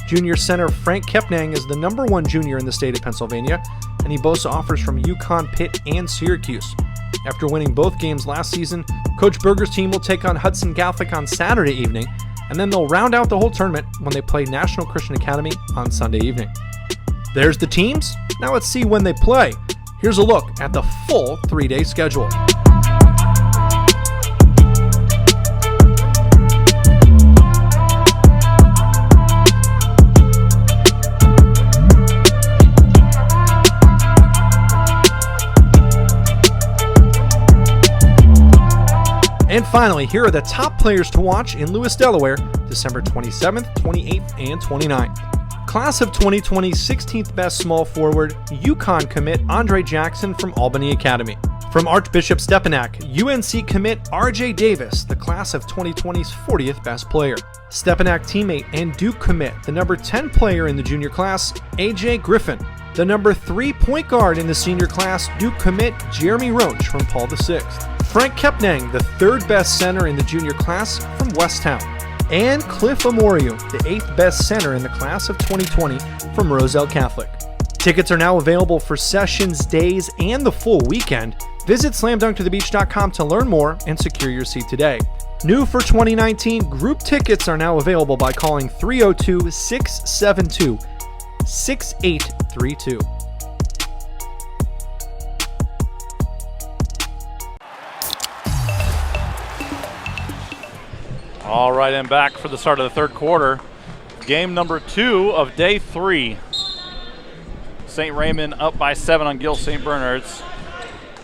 Junior center Frank Kepnang is the number 1 junior in the state of Pennsylvania, and he boasts offers from UConn, Pitt, and Syracuse. After winning both games last season, Coach Berger's team will take on Hudson Catholic on Saturday evening, and then they'll round out the whole tournament when they play National Christian Academy on Sunday evening. There's the teams. Now let's see when they play. Here's a look at the full 3-day schedule. And finally, here are the top players to watch in Lewis, Delaware, December 27th, 28th, and 29th. Class of 2020 16th best small forward, UConn commit Andre Jackson from Albany Academy. From Archbishop Stepinac, UNC commit RJ Davis, the class of 2020's 40th best player. Stepinac teammate and Duke commit, the number 10 player in the junior class, AJ Griffin. The number 3 point guard in the senior class, Duke commit Jeremy Roach from Paul VI. Frank Kepnang, the 3rd best center in the junior class from Westtown. And Cliff Amorio, the 8th best center in the class of 2020 from Roselle Catholic. Tickets are now available for sessions, days, and the full weekend. Visit slamdunktothebeach.com to learn more and secure your seat today. New for 2019, group tickets are now available by calling 302-672-6832. All right, and back for the start of the third quarter. Game number 2 of day 3. St. Raymond up by 7 on Gill St. Bernard's.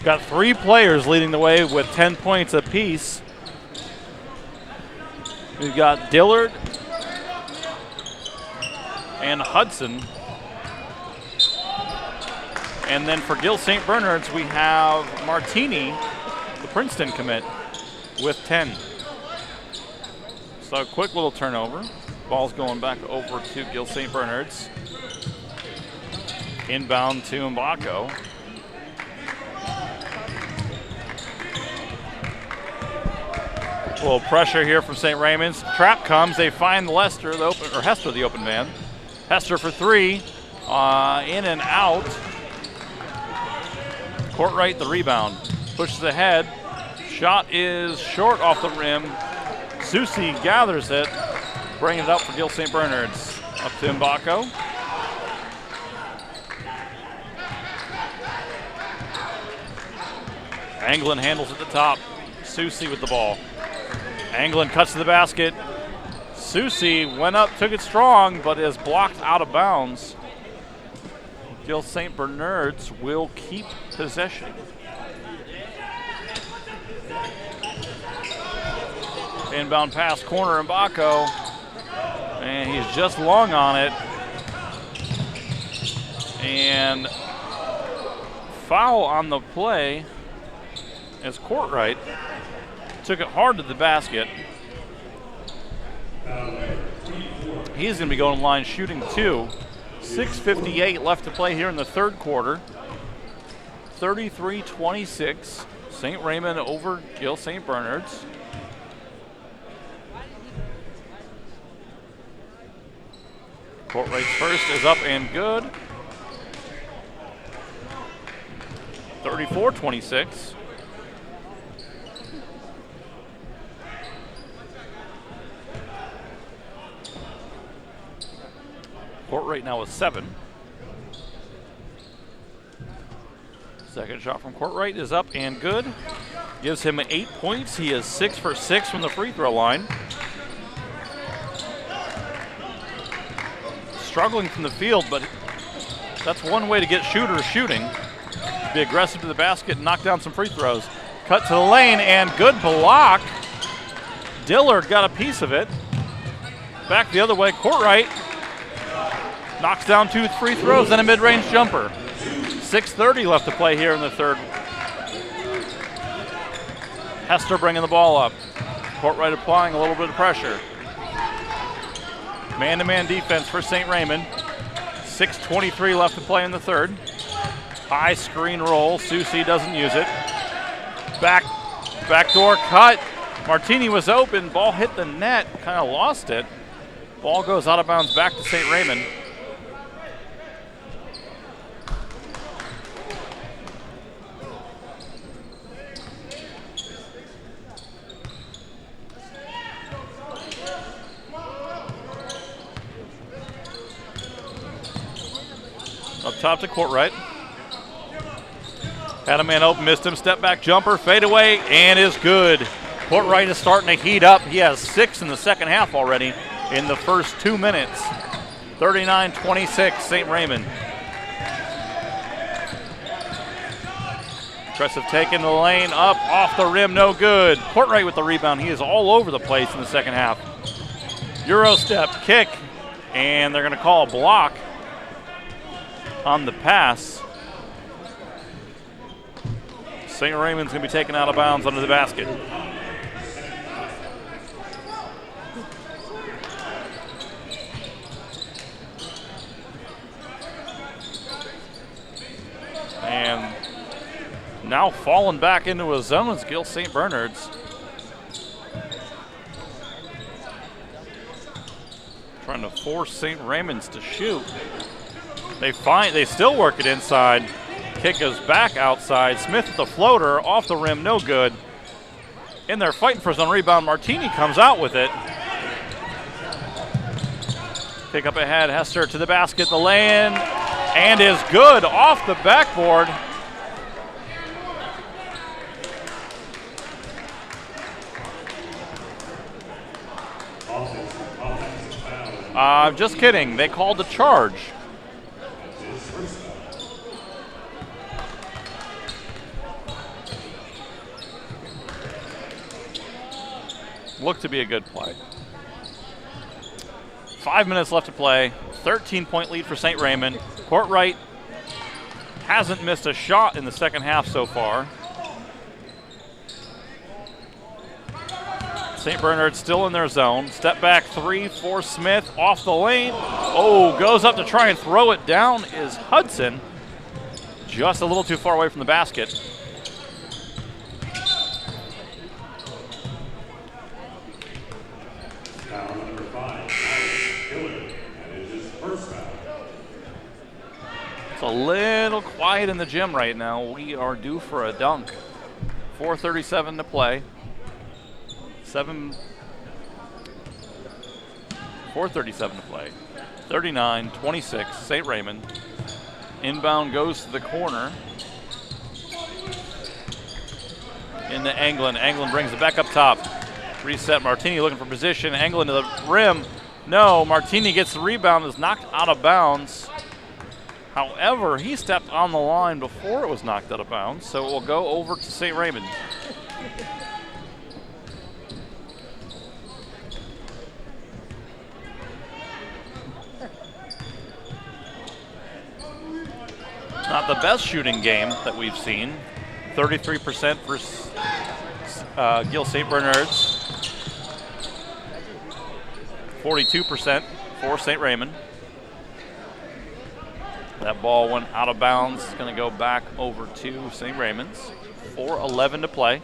Got 3 players leading the way with 10 points apiece. We've got Dillard and Hudson. And then for Gill St. Bernard's, we have Martini, the Princeton commit, with 10. So a quick little turnover. Ball's going back over to Gill St. Bernard's. Inbound to Mbako. A little pressure here from St. Raymond's. Trap comes. They find Hester, the open man. Hester for 3. In and out. Courtright, the rebound. Pushes ahead. Shot is short off the rim. Susi gathers it. Bringing it up for Gill St. Bernard's. Up to Mbako. Anglin handles at the top. Susi with the ball. Anglin cuts to the basket. Susi went up, took it strong, but is blocked out of bounds. Gill St. Bernard's will keep possession. Inbound pass, corner, Mbako. And he's just long on it. And foul on the play as Courtright took it hard to the basket. He's going to be going line shooting 2. 6:58 left to play here in the third quarter. 33-26. St. Raymond over Gill St. Bernard's. Courtright's first is up and good. 34-26. Courtright now with 7. Second shot from Courtright is up and good. Gives him 8 points. He is 6 for 6 from the free throw line. Struggling from the field, but that's one way to get shooters shooting. Be aggressive to the basket and knock down some free throws. Cut to the lane and good block. Dillard got a piece of it. Back the other way, Courtright knocks down 2 free throws and a mid-range jumper. 6:30 left to play here in the third. Hester bringing the ball up. Courtright applying a little bit of pressure. Man-to-man defense for St. Raymond. 6:23 left to play in the third. High screen roll. Susi doesn't use it. Backdoor cut. Martini was open. Ball hit the net. Kind of lost it. Ball goes out of bounds back to St. Raymond. Up top to Courtright. Had a man open, missed him. Step back jumper, fade away, and is good. Courtright is starting to heat up. He has 6 in the second half already in the first 2 minutes. 39-26, St. Raymond. Aggressive take in the lane, up, off the rim, no good. Courtright with the rebound. He is all over the place in the second half. Euro step, kick, and they're going to call a block on the pass. St. Raymond's going to be taken out of bounds under the basket. And now falling back into a zone is Gill St. Bernard's. Trying to force St. Raymond's to shoot. They still work it inside. Kick goes back outside. Smith with the floater off the rim, no good. In there fighting for his own rebound. Martini comes out with it. Pick up ahead. Hester to the basket, the lay-in, and is good off the backboard. Offensive foul Just kidding. They called a charge. Looked to be a good play. 5 minutes left to play. 13-point lead for St. Raymond. Courtwright hasn't missed a shot in the second half so far. St. Bernard still in their zone. Step back three for Smith off the lane. Oh, goes up to try and throw it down is Hudson. Just a little too far away from the basket. Foul number 5, Gill. That is his first foul. It's a little quiet in the gym right now. We are due for a dunk. 4:37 to play. 4:37 to play. 39-26, St. Raymond. Inbound goes to the corner. Into Anglin. Anglin brings it back up top. Reset. Martini looking for position. Anglin to the rim. No, Martini gets the rebound. Is knocked out of bounds. However, he stepped on the line before it was knocked out of bounds, so it will go over to St. Raymond. Not the best shooting game that we've seen. 33% for Gill St. Bernard's. 42% for St. Raymond. That ball went out of bounds. It's going to go back over to St. Raymond's. 4:11 to play.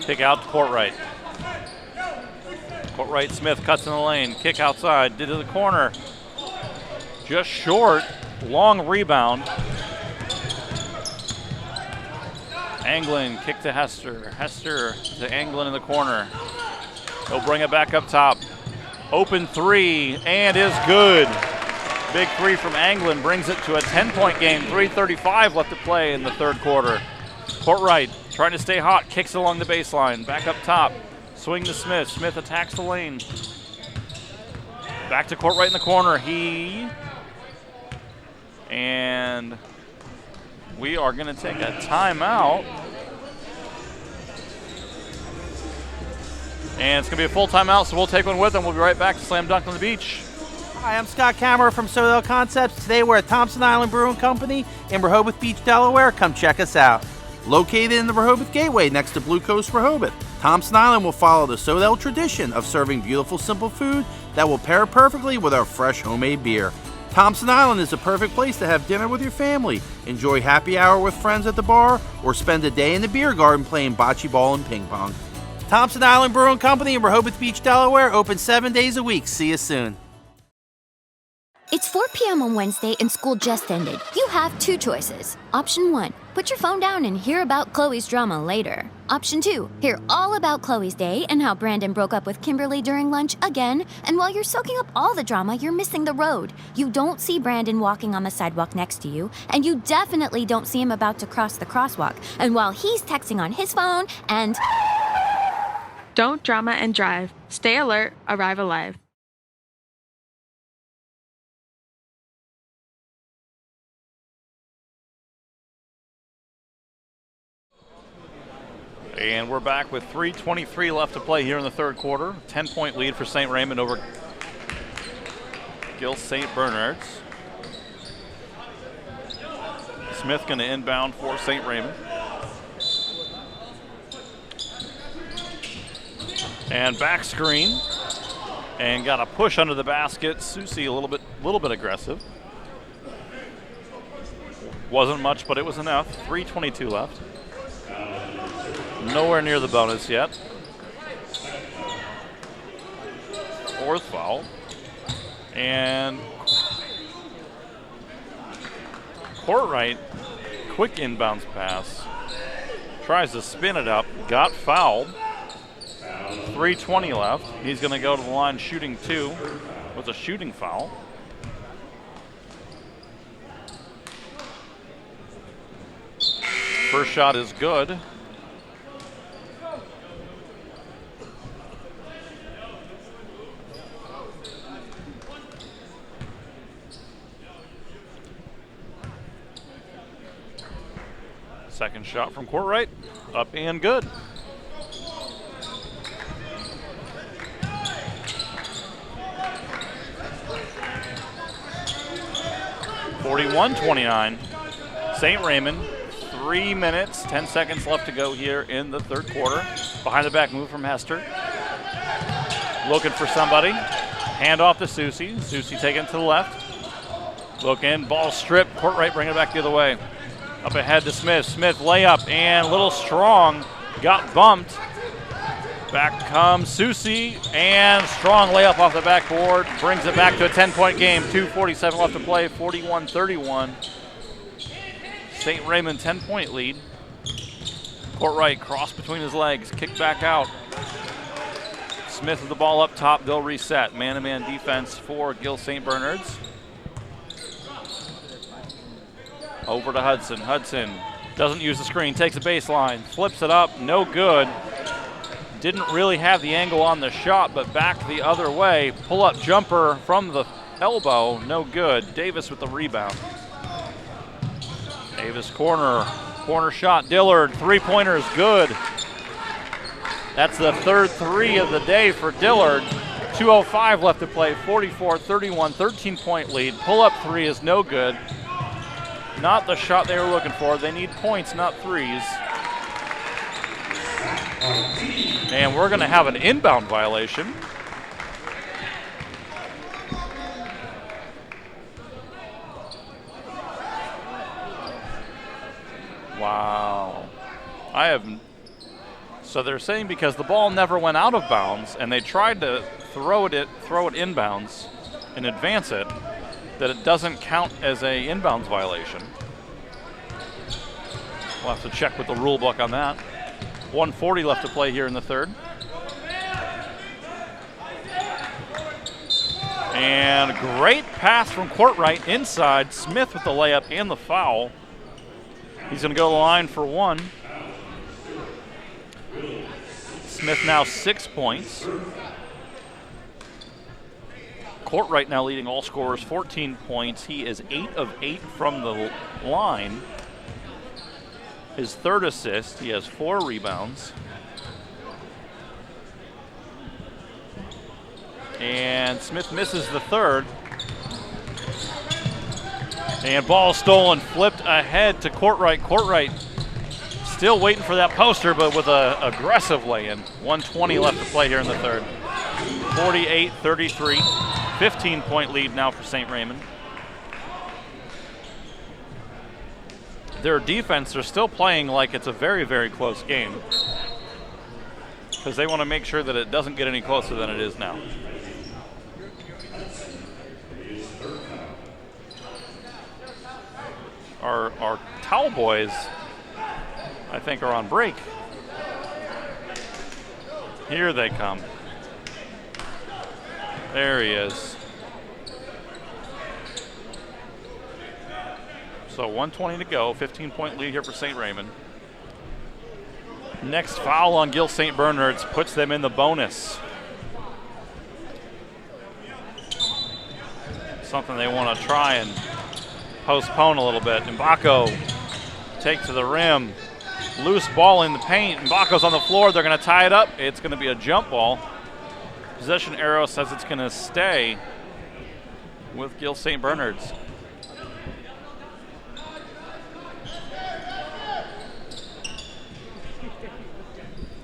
Kick out to Courtwright. Courtwright Smith cuts in the lane. Kick outside. Did to the corner. Just short. Long rebound. Anglin. Kick to Hester. Hester to Anglin in the corner. He'll bring it back up top. Open three and is good. Big three from Anglin brings it to a 10-point game. 3:35 left to play in the third quarter. Courtwright trying to stay hot, kicks along the baseline, back up top, swing to Smith. Smith attacks the lane. Back to Courtwright in the corner. And we are going to take a timeout. And it's going to be a full timeout, so we'll take one with them. We'll be right back to Slam Dunk on the Beach. Hi, I'm Scott Kammerer from Sodell Concepts. Today we're at Thompson Island Brewing Company in Rehoboth Beach, Delaware. Come check us out. Located in the Rehoboth Gateway next to Blue Coast Rehoboth, Thompson Island will follow the Sodell tradition of serving beautiful, simple food that will pair perfectly with our fresh homemade beer. Thompson Island is the perfect place to have dinner with your family, enjoy happy hour with friends at the bar, or spend a day in the beer garden playing bocce ball and ping pong. Thompson Island Brewing Company in Rehoboth Beach, Delaware, open 7 days a week. See you soon. It's 4 p.m. on Wednesday and school just ended. You have two choices. Option 1, put your phone down and hear about Chloe's drama later. Option 2, hear all about Chloe's day and how Brandon broke up with Kimberly during lunch again. And while you're soaking up all the drama, you're missing the road. You don't see Brandon walking on the sidewalk next to you, and you definitely don't see him about to cross the crosswalk. And while he's texting on his phone and... Don't drama and drive. Stay alert, arrive alive. And we're back with 3:23 left to play here in the third quarter. 10-point lead for St. Raymond over Gill St. Bernard's. Smith going to inbound for St. Raymond. And back screen. And got a push under the basket. Susie a little bit aggressive. Wasn't much, but it was enough. 3:22 left. Nowhere near the bonus yet. Fourth foul. And Courtwright, quick inbounds pass. Tries to spin it up, got fouled. 3:20 left. He's going to go to the line shooting 2 with a shooting foul. First shot is good. Second shot from court right, up and good. (41-29). St. Raymond, 3 minutes, 10 seconds left to go here in the third quarter. Behind the back move from Hester. Looking for somebody. Hand off to Susie. Susie taking it to the left. Look in, ball stripped. Court right, bring it back the other way. Up ahead to Smith. Smith layup and a little strong. Got bumped. Back comes Susie and strong layup off the backboard. Brings it back to a 10-point game. 2:47 left to play. 41-31. St. Raymond 10-point lead. Court right, cross between his legs. Kick back out. Smith with the ball up top. They'll reset. Man-to-man defense for Gill St. Bernard's. Over to Hudson. Hudson doesn't use the screen, takes a baseline, flips it up, no good. Didn't really have the angle on the shot, but back the other way. Pull-up jumper from the elbow, no good. Davis with the rebound. Davis corner shot. Dillard, three-pointer is good. That's the third three of the day for Dillard. 2:05 left to play, 44-31, 13-point lead. Pull-up three is no good. Not the shot they were looking for. They need points, not threes. And we're going to have an inbound violation. Wow. So they're saying because the ball never went out of bounds and they tried to throw it inbounds and advance it, that it doesn't count as a inbounds violation. We'll have to check with the rule book on that. 1:40 left to play here in the third. And great pass from court right inside. Smith with the layup and the foul. He's going to go to the line for one. Smith now 6 points. Court right now leading all scorers, 14 points. He is 8 of 8 from the line. His third assist, he has 4 rebounds. And Smith misses the third. And ball stolen, flipped ahead to court right. Court right still waiting for that poster, but with an aggressive lay-in. 1:20 left to play here in the third. 48-33. 15-point lead now for St. Raymond. Their defense, they're still playing like it's a very, very close game because they want to make sure that it doesn't get any closer than it is now. Our towel boys, I think, are on break. Here they come. There he is. So 1:20 to go, 15-point lead here for St. Raymond. Next foul on Gill St. Bernard's puts them in the bonus. Something they want to try and postpone a little bit. Mbako take to the rim. Loose ball in the paint. Mbako's on the floor. They're going to tie it up. It's going to be a jump ball. Possession arrow says it's going to stay with Gill St. Bernard's.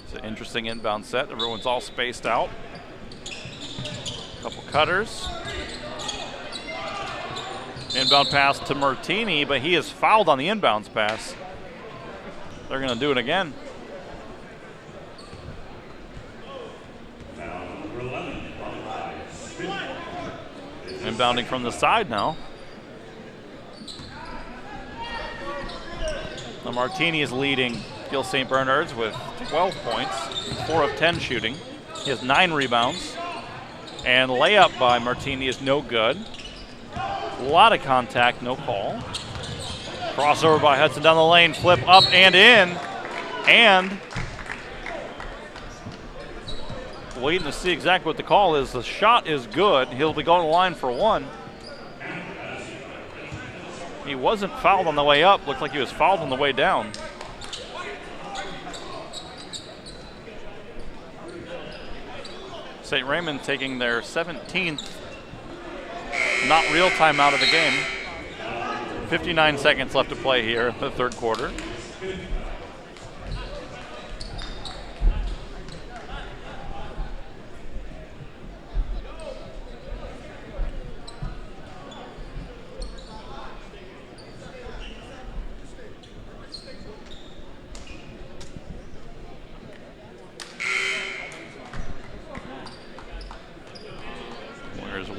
It's an interesting inbound set. Everyone's all spaced out. Couple cutters. Inbound pass to Martini, but he is fouled on the inbounds pass. They're going to do it again. Inbounding from the side now. The Martini is leading Gill St. Bernard's with 12 points, 4 of 10 shooting. He has 9 rebounds. And layup by Martini is no good. A lot of contact, no call. Crossover by Hudson down the lane, flip up and in. And waiting to see exactly what the call is. The shot is good. He'll be going to the line for 1. He wasn't fouled on the way up. Looked like he was fouled on the way down. St. Raymond taking their 17th not real time out of the game. 59 seconds left to play here in the third quarter.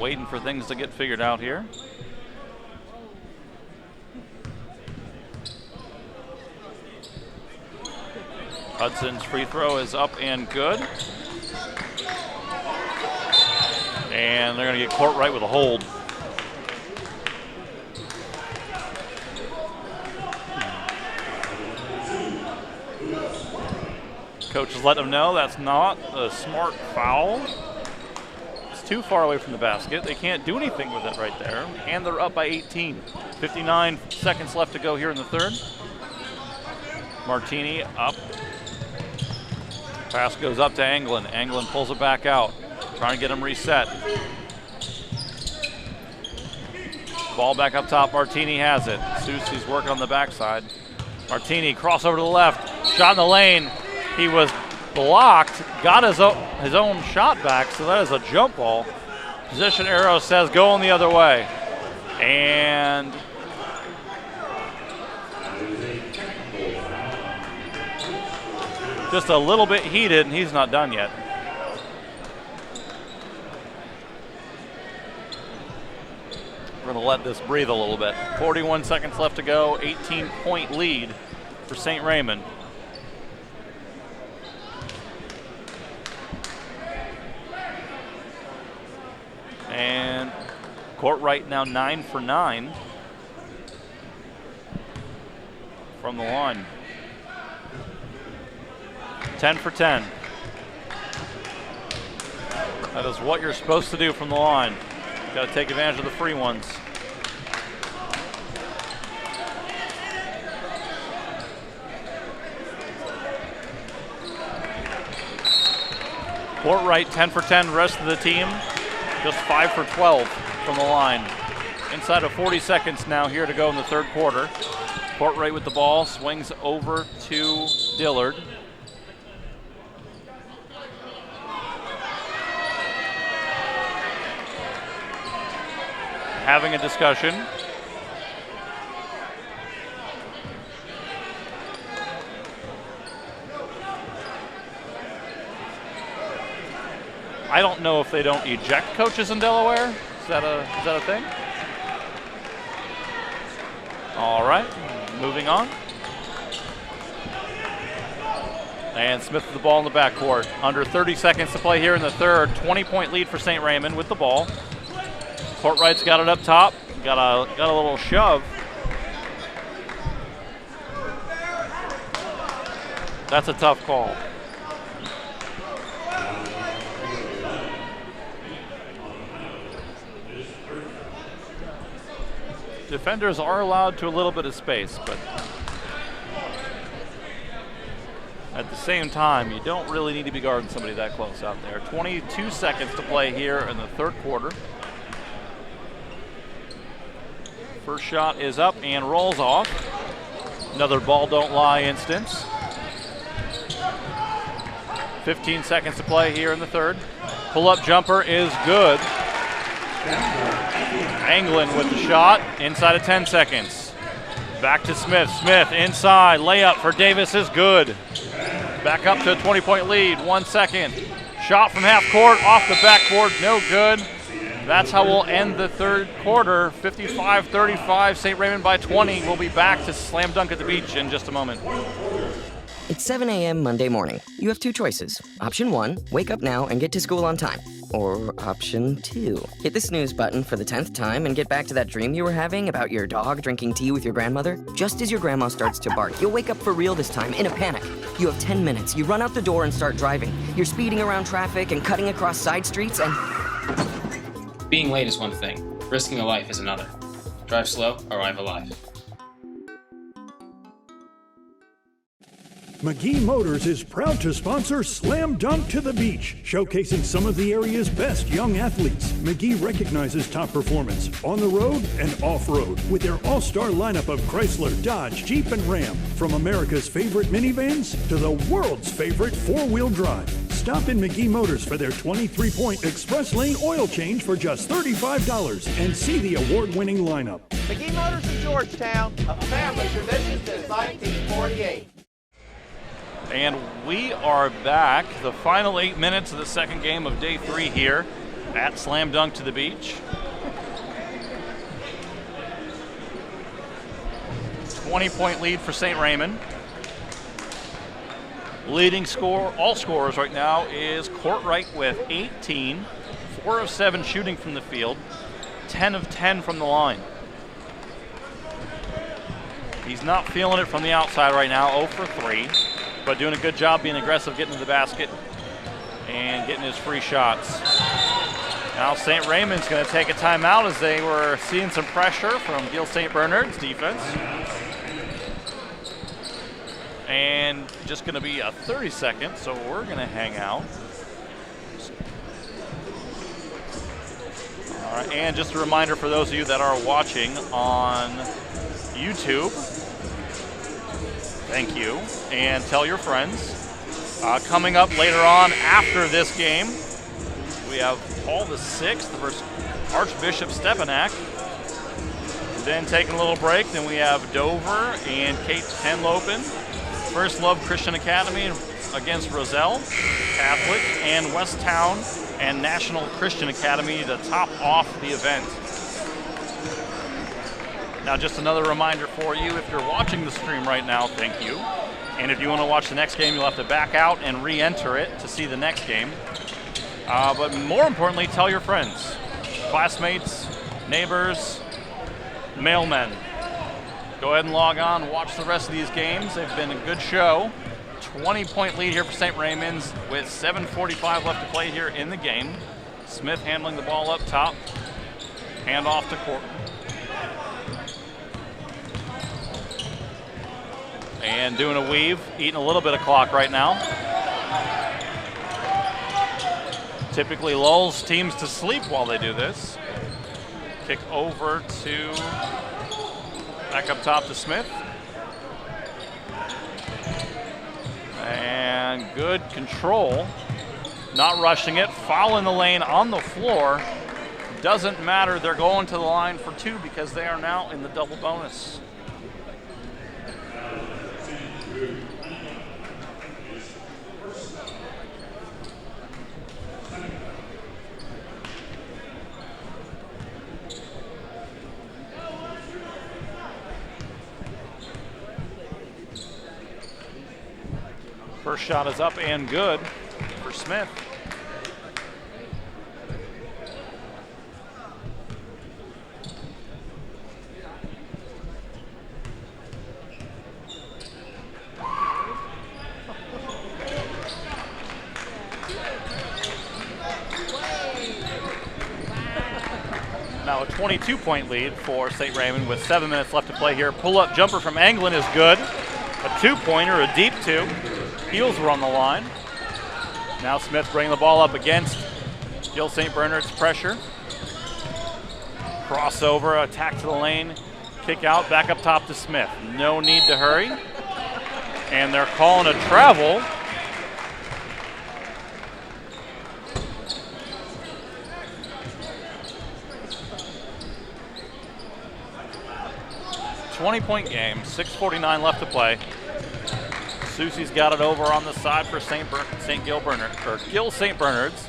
Waiting for things to get figured out here. Hudson's free throw is up and good. And they're going to get Courtright with a hold. Coach has let them know that's not a smart foul. Too far away from the basket. They can't do anything with it right there. And they're up by 18. 59 seconds left to go here in the third. Martini up. Pass goes up to Anglin. Anglin pulls it back out. Trying to get him reset. Ball back up top. Martini has it. Susie's working on the backside. Martini crossover to the left. Shot in the lane. He was blocked, got his own shot back, so that is a jump ball. Position arrow says going the other way. And just a little bit heated, and he's not done yet. We're going to let this breathe a little bit. 41 seconds left to go, 18-point lead for St. Raymond. And Courtright now 9 for 9 from the line. 10 for 10. That is what you're supposed to do from the line. Got to take advantage of the free ones. Courtright 10 for 10, rest of the team. Just 5 for 12 from the line. Inside of 40 seconds now here to go in the third quarter. Courtright with the ball, swings over to Dillard. Having a discussion. I don't know if they don't eject coaches in Delaware. Is that a thing? All right, moving on. And Smith with the ball in the backcourt. Under 30 seconds to play here in the third. 20-point lead for St. Raymond with the ball. Courtright's got it up top. Got a little shove. That's a tough call. Defenders are allowed to a little bit of space, but at the same time, you don't really need to be guarding somebody that close out there. 22 seconds to play here in the third quarter. First shot is up and rolls off. Another ball don't lie instance. 15 seconds to play here in the third. Pull-up jumper is good. Anglin with the shot, inside of 10 seconds. Back to Smith. Smith inside, layup for Davis is good. Back up to a 20-point lead, 1 second. Shot from half court, off the backboard, no good. That's how we'll end the third quarter, 55-35, St. Raymond by 20. We'll be back to Slam Dunk at the Beach in just a moment. It's 7 a.m. Monday morning. You have two choices. Option 1, wake up now and get to school on time. Or Option 2, hit the snooze button for the 10th time and get back to that dream you were having about your dog drinking tea with your grandmother. Just as your grandma starts to bark, you'll wake up for real this time in a panic. You have 10 minutes. You run out the door and start driving. You're speeding around traffic and cutting across side streets and... Being late is one thing. Risking a life is another. Drive slow, arrive alive. McGee Motors is proud to sponsor Slam Dunk to the Beach, showcasing some of the area's best young athletes. McGee recognizes top performance on the road and off-road with their all-star lineup of Chrysler, Dodge, Jeep, and Ram. From America's favorite minivans to the world's favorite four-wheel drive. Stop in McGee Motors for their 23-point express lane oil change for just $35 and see the award-winning lineup. McGee Motors in Georgetown, a family tradition since 1948. And we are back. The final 8 minutes of the second game of day 3 here at Slam Dunk to the Beach. 20-point lead for St. Raymond. Leading all scorers right now is Courtwright with 18, 4 of 7 shooting from the field, 10 of 10 from the line. He's not feeling it from the outside right now, 0 for 3. But doing a good job being aggressive, getting to the basket and getting his free shots. Now St. Raymond's going to take a timeout as they were seeing some pressure from Gill St. Bernard's defense. And just going to be a 30 seconds, so we're going to hang out. All right, and just a reminder for those of you that are watching on YouTube, thank you, and tell your friends. Coming up later on after this game, we have Paul VI versus Archbishop Stepanak. Then taking a little break, then we have Dover and Kate Henlopen. First Love Christian Academy against Roselle Catholic, and Westtown and National Christian Academy to top off the event. Now, just another reminder for you, if you're watching the stream right now, thank you. And if you want to watch the next game, you'll have to back out and re-enter it to see the next game. But more importantly, tell your friends, classmates, neighbors, mailmen. Go ahead and log on, watch the rest of these games. They've been a good show. 20-point lead here for St. Raymond's with 7:45 left to play here in the game. Smith handling the ball up top. Hand off to Court. And doing a weave, eating a little bit of clock right now. Typically lulls teams to sleep while they do this. Kick over to, back up top to Smith. And good control. Not rushing it, foul in the lane on the floor. Doesn't matter, they're going to the line for 2 because they are now in the double bonus. First shot is up and good for Smith. Now a 22-point lead for St. Raymond with 7 minutes left to play here. Pull-up jumper from Anglin is good. A 2-pointer, a deep 2. Heels were on the line. Now Smith bringing the ball up against Gill St. Bernard's pressure. Crossover, attack to the lane, kick out, back up top to Smith. No need to hurry. And they're calling a travel. .20 game, 6:49 left to play. Susie's got it over on the side for Gill St. Bernard's.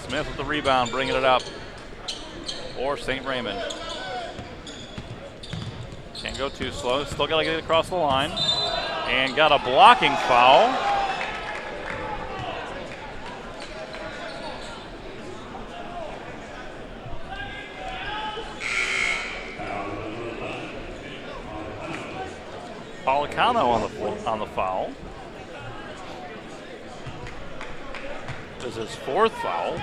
Smith with the rebound, bringing it up for St. Raymond. Can't go too slow. Still got to get it across the line. And got a blocking foul. Policano on the foul. This is his 4th foul.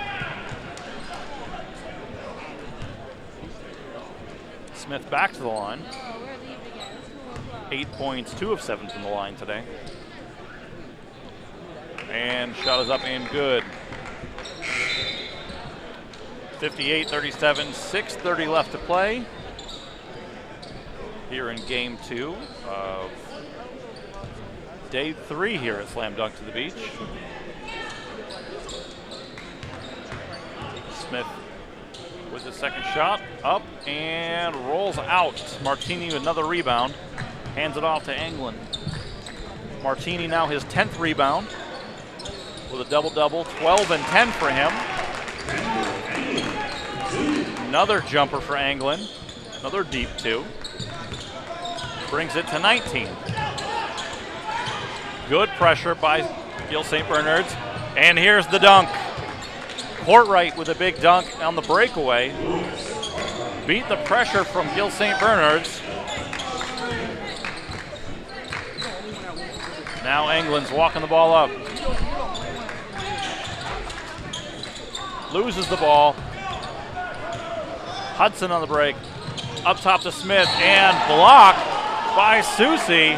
Smith back to the line. 8 points, 2 of 7 from the line today. And shot is up and good. 58-37, 6:30 left to play here in game 2 of day 3 here at Slam Dunk to the Beach. Smith with the second shot, up and rolls out. Martini with another rebound, hands it off to Anglin. Martini now his 10th rebound with a double-double, 12 and 10 for him. Another jumper for Anglin, another deep 2. Brings it to 19. Good pressure by Gill St. Bernard's, and here's the dunk. Courtright with a big dunk on the breakaway. Beat the pressure from Gill St. Bernard's. Now Anglin's walking the ball up. Loses the ball. Hudson on the break. Up top to Smith and blocked by Susie.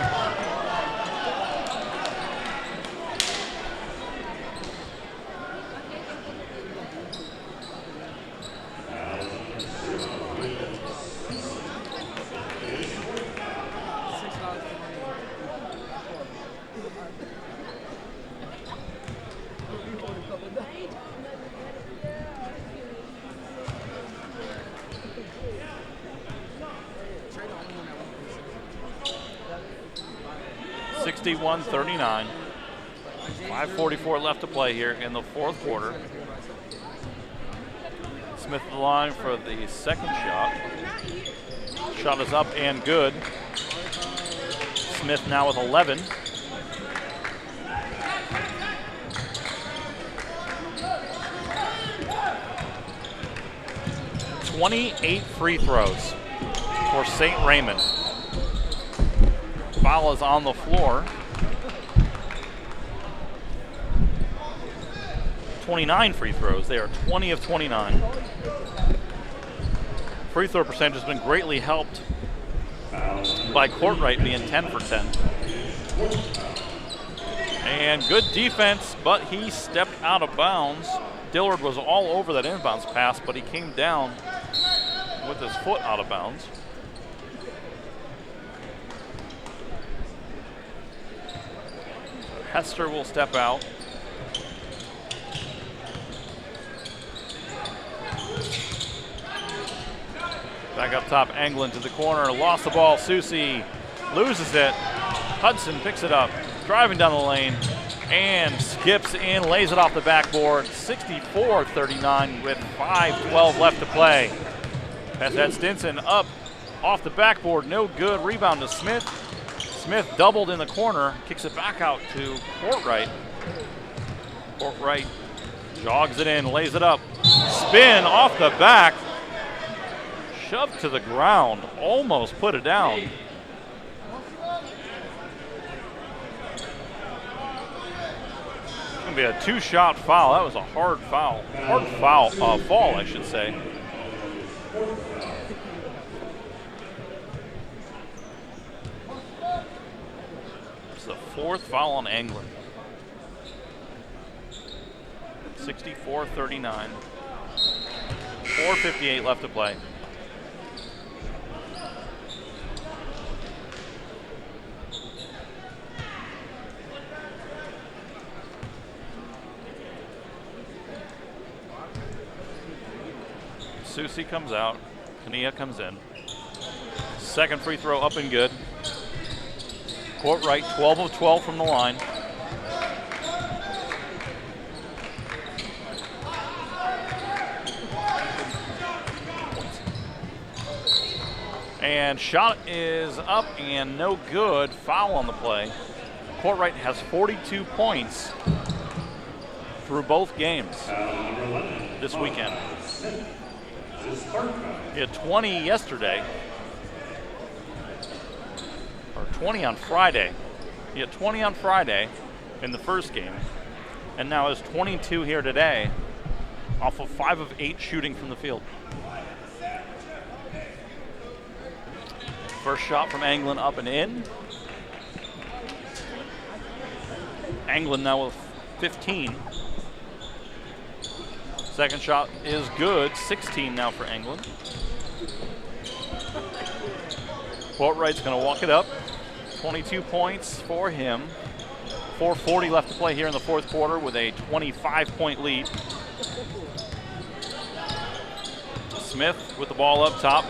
(61-39). 5:44 left to play here in the 4th quarter. Smith the line for the second shot. Shot is up and good. Smith now with 11. (28 free throws for St. Raymond. Foul is on the floor. 29 free throws. They are 20 of 29. Free throw percentage has been greatly helped by Courtright being 10 for 10. And good defense, but he stepped out of bounds. Dillard was all over that inbounds pass, but he came down with his foot out of bounds. Hester will step out. Back up top, Anglin to the corner, lost the ball. Susie loses it. Hudson picks it up, driving down the lane, and skips in, lays it off the backboard. 64-39 with 5:12 left to play. Pass that Stinson up off the backboard, no good. Rebound to Smith. Smith doubled in the corner, kicks it back out to Courtright. Courtright jogs it in, lays it up. Spin off the back. Shoved to the ground, almost put it down. It's going to be a 2-shot foul. That was a hard foul. Fall, I should say. It's the 4th foul on Anglin. 64-39. 4:58 left to play. Susie comes out. Kania comes in. Second free throw up and good. Courtright 12 of 12 from the line. And shot is up and no good. Foul on the play. Courtright has 42 points through both games this weekend. He had 20 yesterday, or 20 on Friday. He had 20 on Friday in the first game, and now has 22 here today off of 5 of 8 shooting from the field. First shot from Anglin up and in. Anglin now with 15. Second shot is good, 16 now for Anglin. Courtright's going to walk it up. 22 points for him. 4:40 left to play here in the fourth quarter with a 25-point lead. Smith with the ball up top.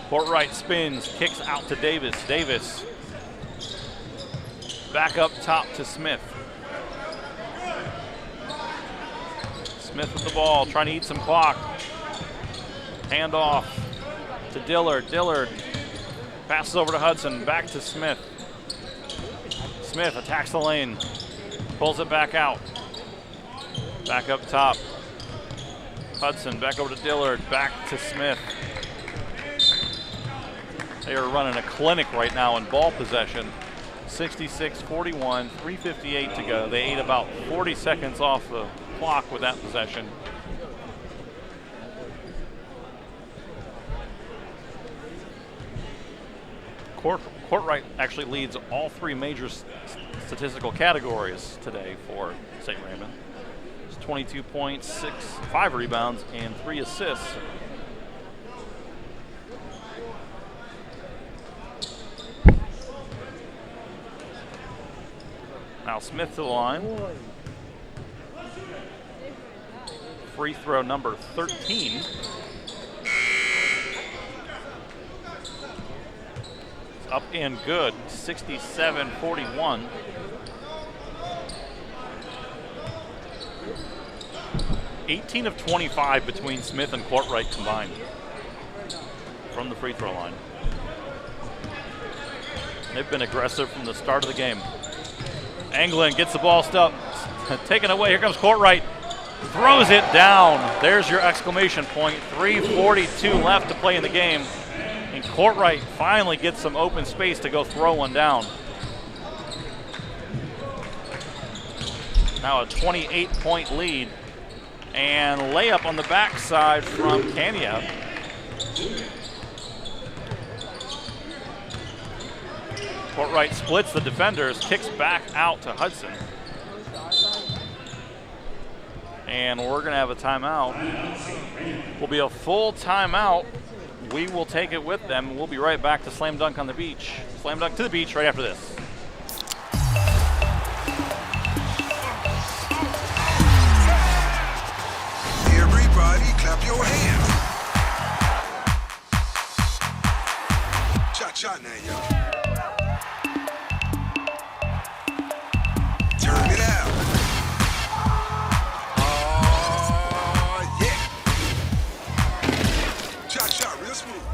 Courtright spins, kicks out to Davis. Davis back up top to Smith. Smith with the ball, trying to eat some clock. Hand off to Dillard. Dillard passes over to Hudson, back to Smith. Smith attacks the lane, pulls it back out. Back up top. Hudson back over to Dillard, back to Smith. They are running a clinic right now in ball possession. 66-41, 3:58 to go. They ate about 40 seconds off the clock with that possession. Courtright actually leads all 3 major statistical categories today for St. Raymond. It's 22 points, 5 rebounds, and 3 assists. Now Smith to the line. Free throw number 13. It's up and good, 67-41. (18 of 25 between Smith and Courtright combined from the free throw line. They've been aggressive from the start of the game. Anglin gets the ball taken away. Here comes Courtright. Throws it down. There's your exclamation point. 3:42 left to play in the game. And Courtright finally gets some open space to go throw one down. Now a 28-point lead. And layup on the backside from Kania. Courtright splits the defenders, kicks back out to Hudson. And we're going to have a timeout. Will be a full timeout. We will take it with them. We'll be right back to Slam Dunk on the Beach. Slam Dunk to the Beach right after this. Everybody clap your hands. Cha-cha now, y'all. Turn it out. Oh, yeah. Cha-cha, real smooth.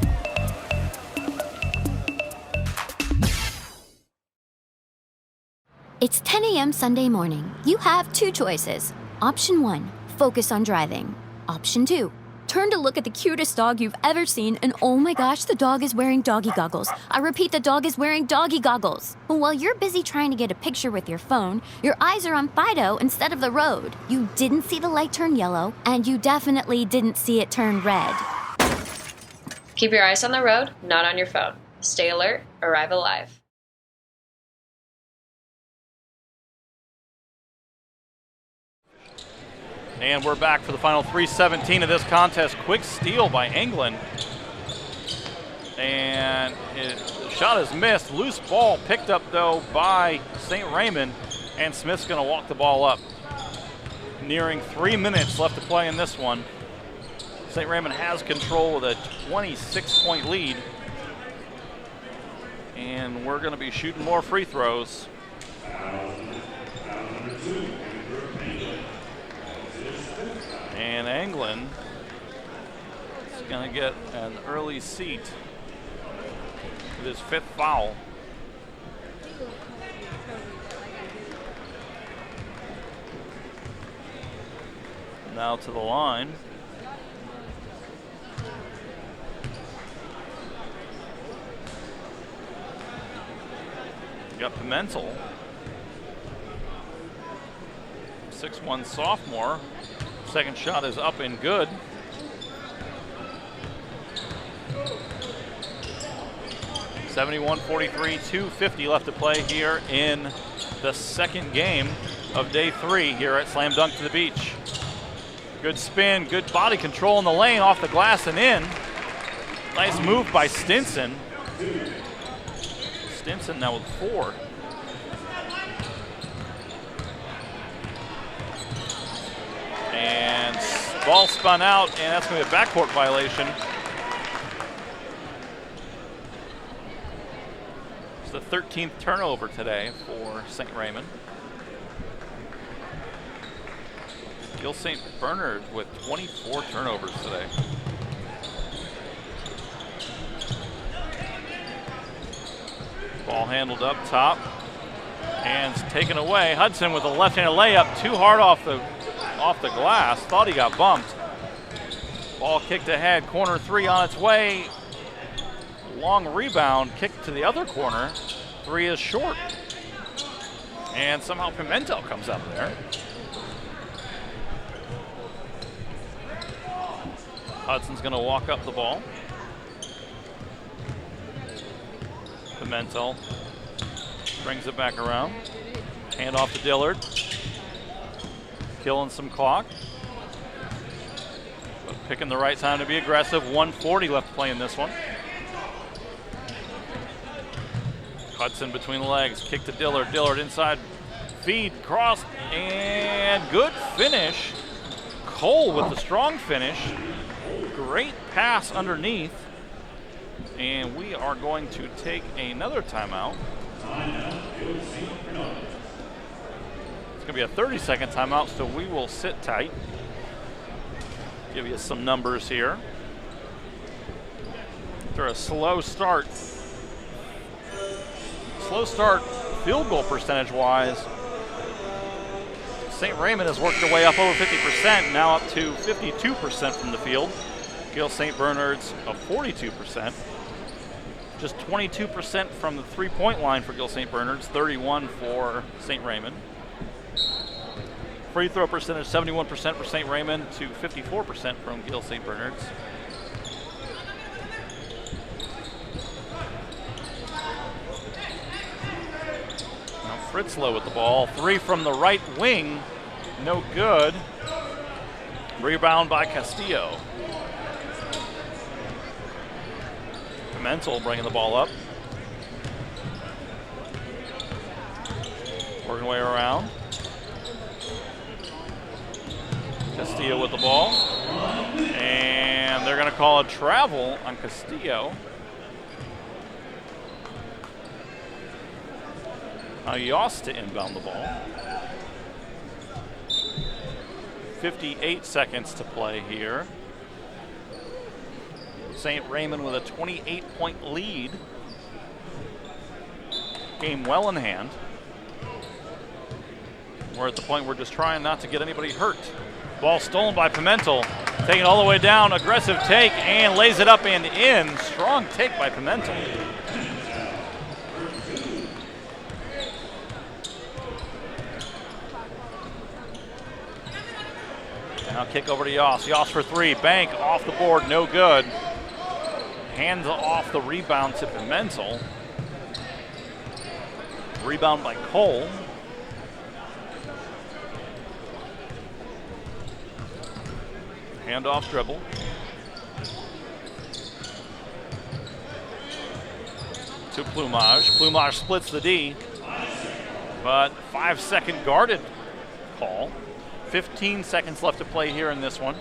It's 10 a.m. Sunday morning. You have 2 choices. Option 1, focus on driving. Option 2, turn to look at the cutest dog you've ever seen, and oh my gosh, the dog is wearing doggy goggles. I repeat, the dog is wearing doggy goggles. But while you're busy trying to get a picture with your phone, your eyes are on Fido instead of the road. You didn't see the light turn yellow, and you definitely didn't see it turn red. Keep your eyes on the road, not on your phone. Stay alert, arrive alive. And we're back for the final 3:17 of this contest. Quick steal by Anglin. And the shot is missed. Loose ball picked up, though, by St. Raymond. And Smith's going to walk the ball up. Nearing 3 minutes left to play in this one. St. Raymond has control with a 26-point lead. And we're going to be shooting more free throws. And Anglin going to get an early seat with his 5th foul. Now to the line. You got Pimentel, 6'1" sophomore. Second shot is up and good. (71-43), 2:50 left to play here in the second game of day 3 here at Slam Dunk to the Beach. Good spin, good body control in the lane, off the glass and in. Nice move by Stinson. Stinson now with 4. And ball spun out, and that's going to be a backcourt violation. It's the 13th turnover today for St. Raymond. Gill St. Bernard with 24 turnovers today. Ball handled up top and taken away. Hudson with a left-handed layup, too hard off the glass. Thought he got bumped. Ball kicked ahead, corner 3 on its way. Long rebound, kick to the other corner. 3 is short. And somehow Pimentel comes up there. Hudson's going to walk up the ball. Pimentel brings it back around. Hand off to Dillard. Killing some clock. But picking the right time to be aggressive. 1:40 left to play in this one. Hudson between the legs. Kick to Dillard. Dillard inside. Feed, cross, and good finish. Cole with the strong finish. Great pass underneath. And we are going to take another timeout. It's going to be a 30-second timeout, so we will sit tight. Give you some numbers here. After a slow start field goal percentage-wise, St. Raymond has worked their way up over 50%, now up to 52% from the field. Gill St. Bernard's of 42%. Just 22% from the three-point line for Gill St. Bernard's, 31 for St. Raymond. Free throw percentage, 71% for St. Raymond to 54% from Gill St. Bernard's. Now Fritzlow with the ball. 3 from the right wing, no good. Rebound by Castillo. Pimentel bringing the ball up. Working way around. Castillo with the ball. And they're going to call a travel on Castillo. Ayos to inbound the ball. 58 seconds to play here. St. Raymond with a 28-point lead. Game well in hand. We're at the point we're just trying not to get anybody hurt. Ball stolen by Pimentel. Taking it all the way down. Aggressive take and lays it up and in. Strong take by Pimentel. Now kick over to Yoss. Yoss for 3. Bank off the board. No good. Hands off the rebound to Pimentel. Rebound by Cole. Handoff dribble. To Plumage. Plumage splits the D. But 5-second guarded call. 15 seconds left to play here in this one.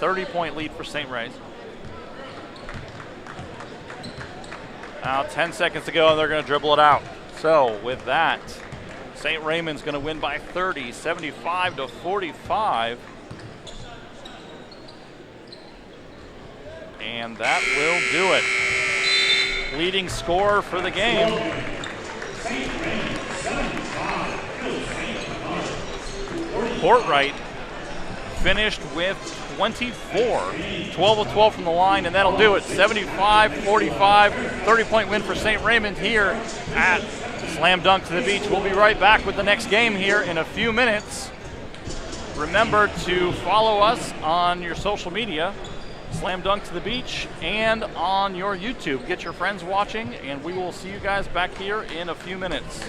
30-point lead for St. Ray's. Now 10 seconds to go and they're going to dribble it out. So with that, St. Raymond's going to win by 30, 75-45. And that will do it. Leading scorer for the game. Portright finished with 24. 12 of 12 from the line, and that'll do it. 75-45, 30-point win for St. Raymond here at Slam Dunk to the Beach. We'll be right back with the next game here in a few minutes. Remember to follow us on your social media, Slam Dunk to the Beach, and on your YouTube. Get your friends watching, and we will see you guys back here in a few minutes.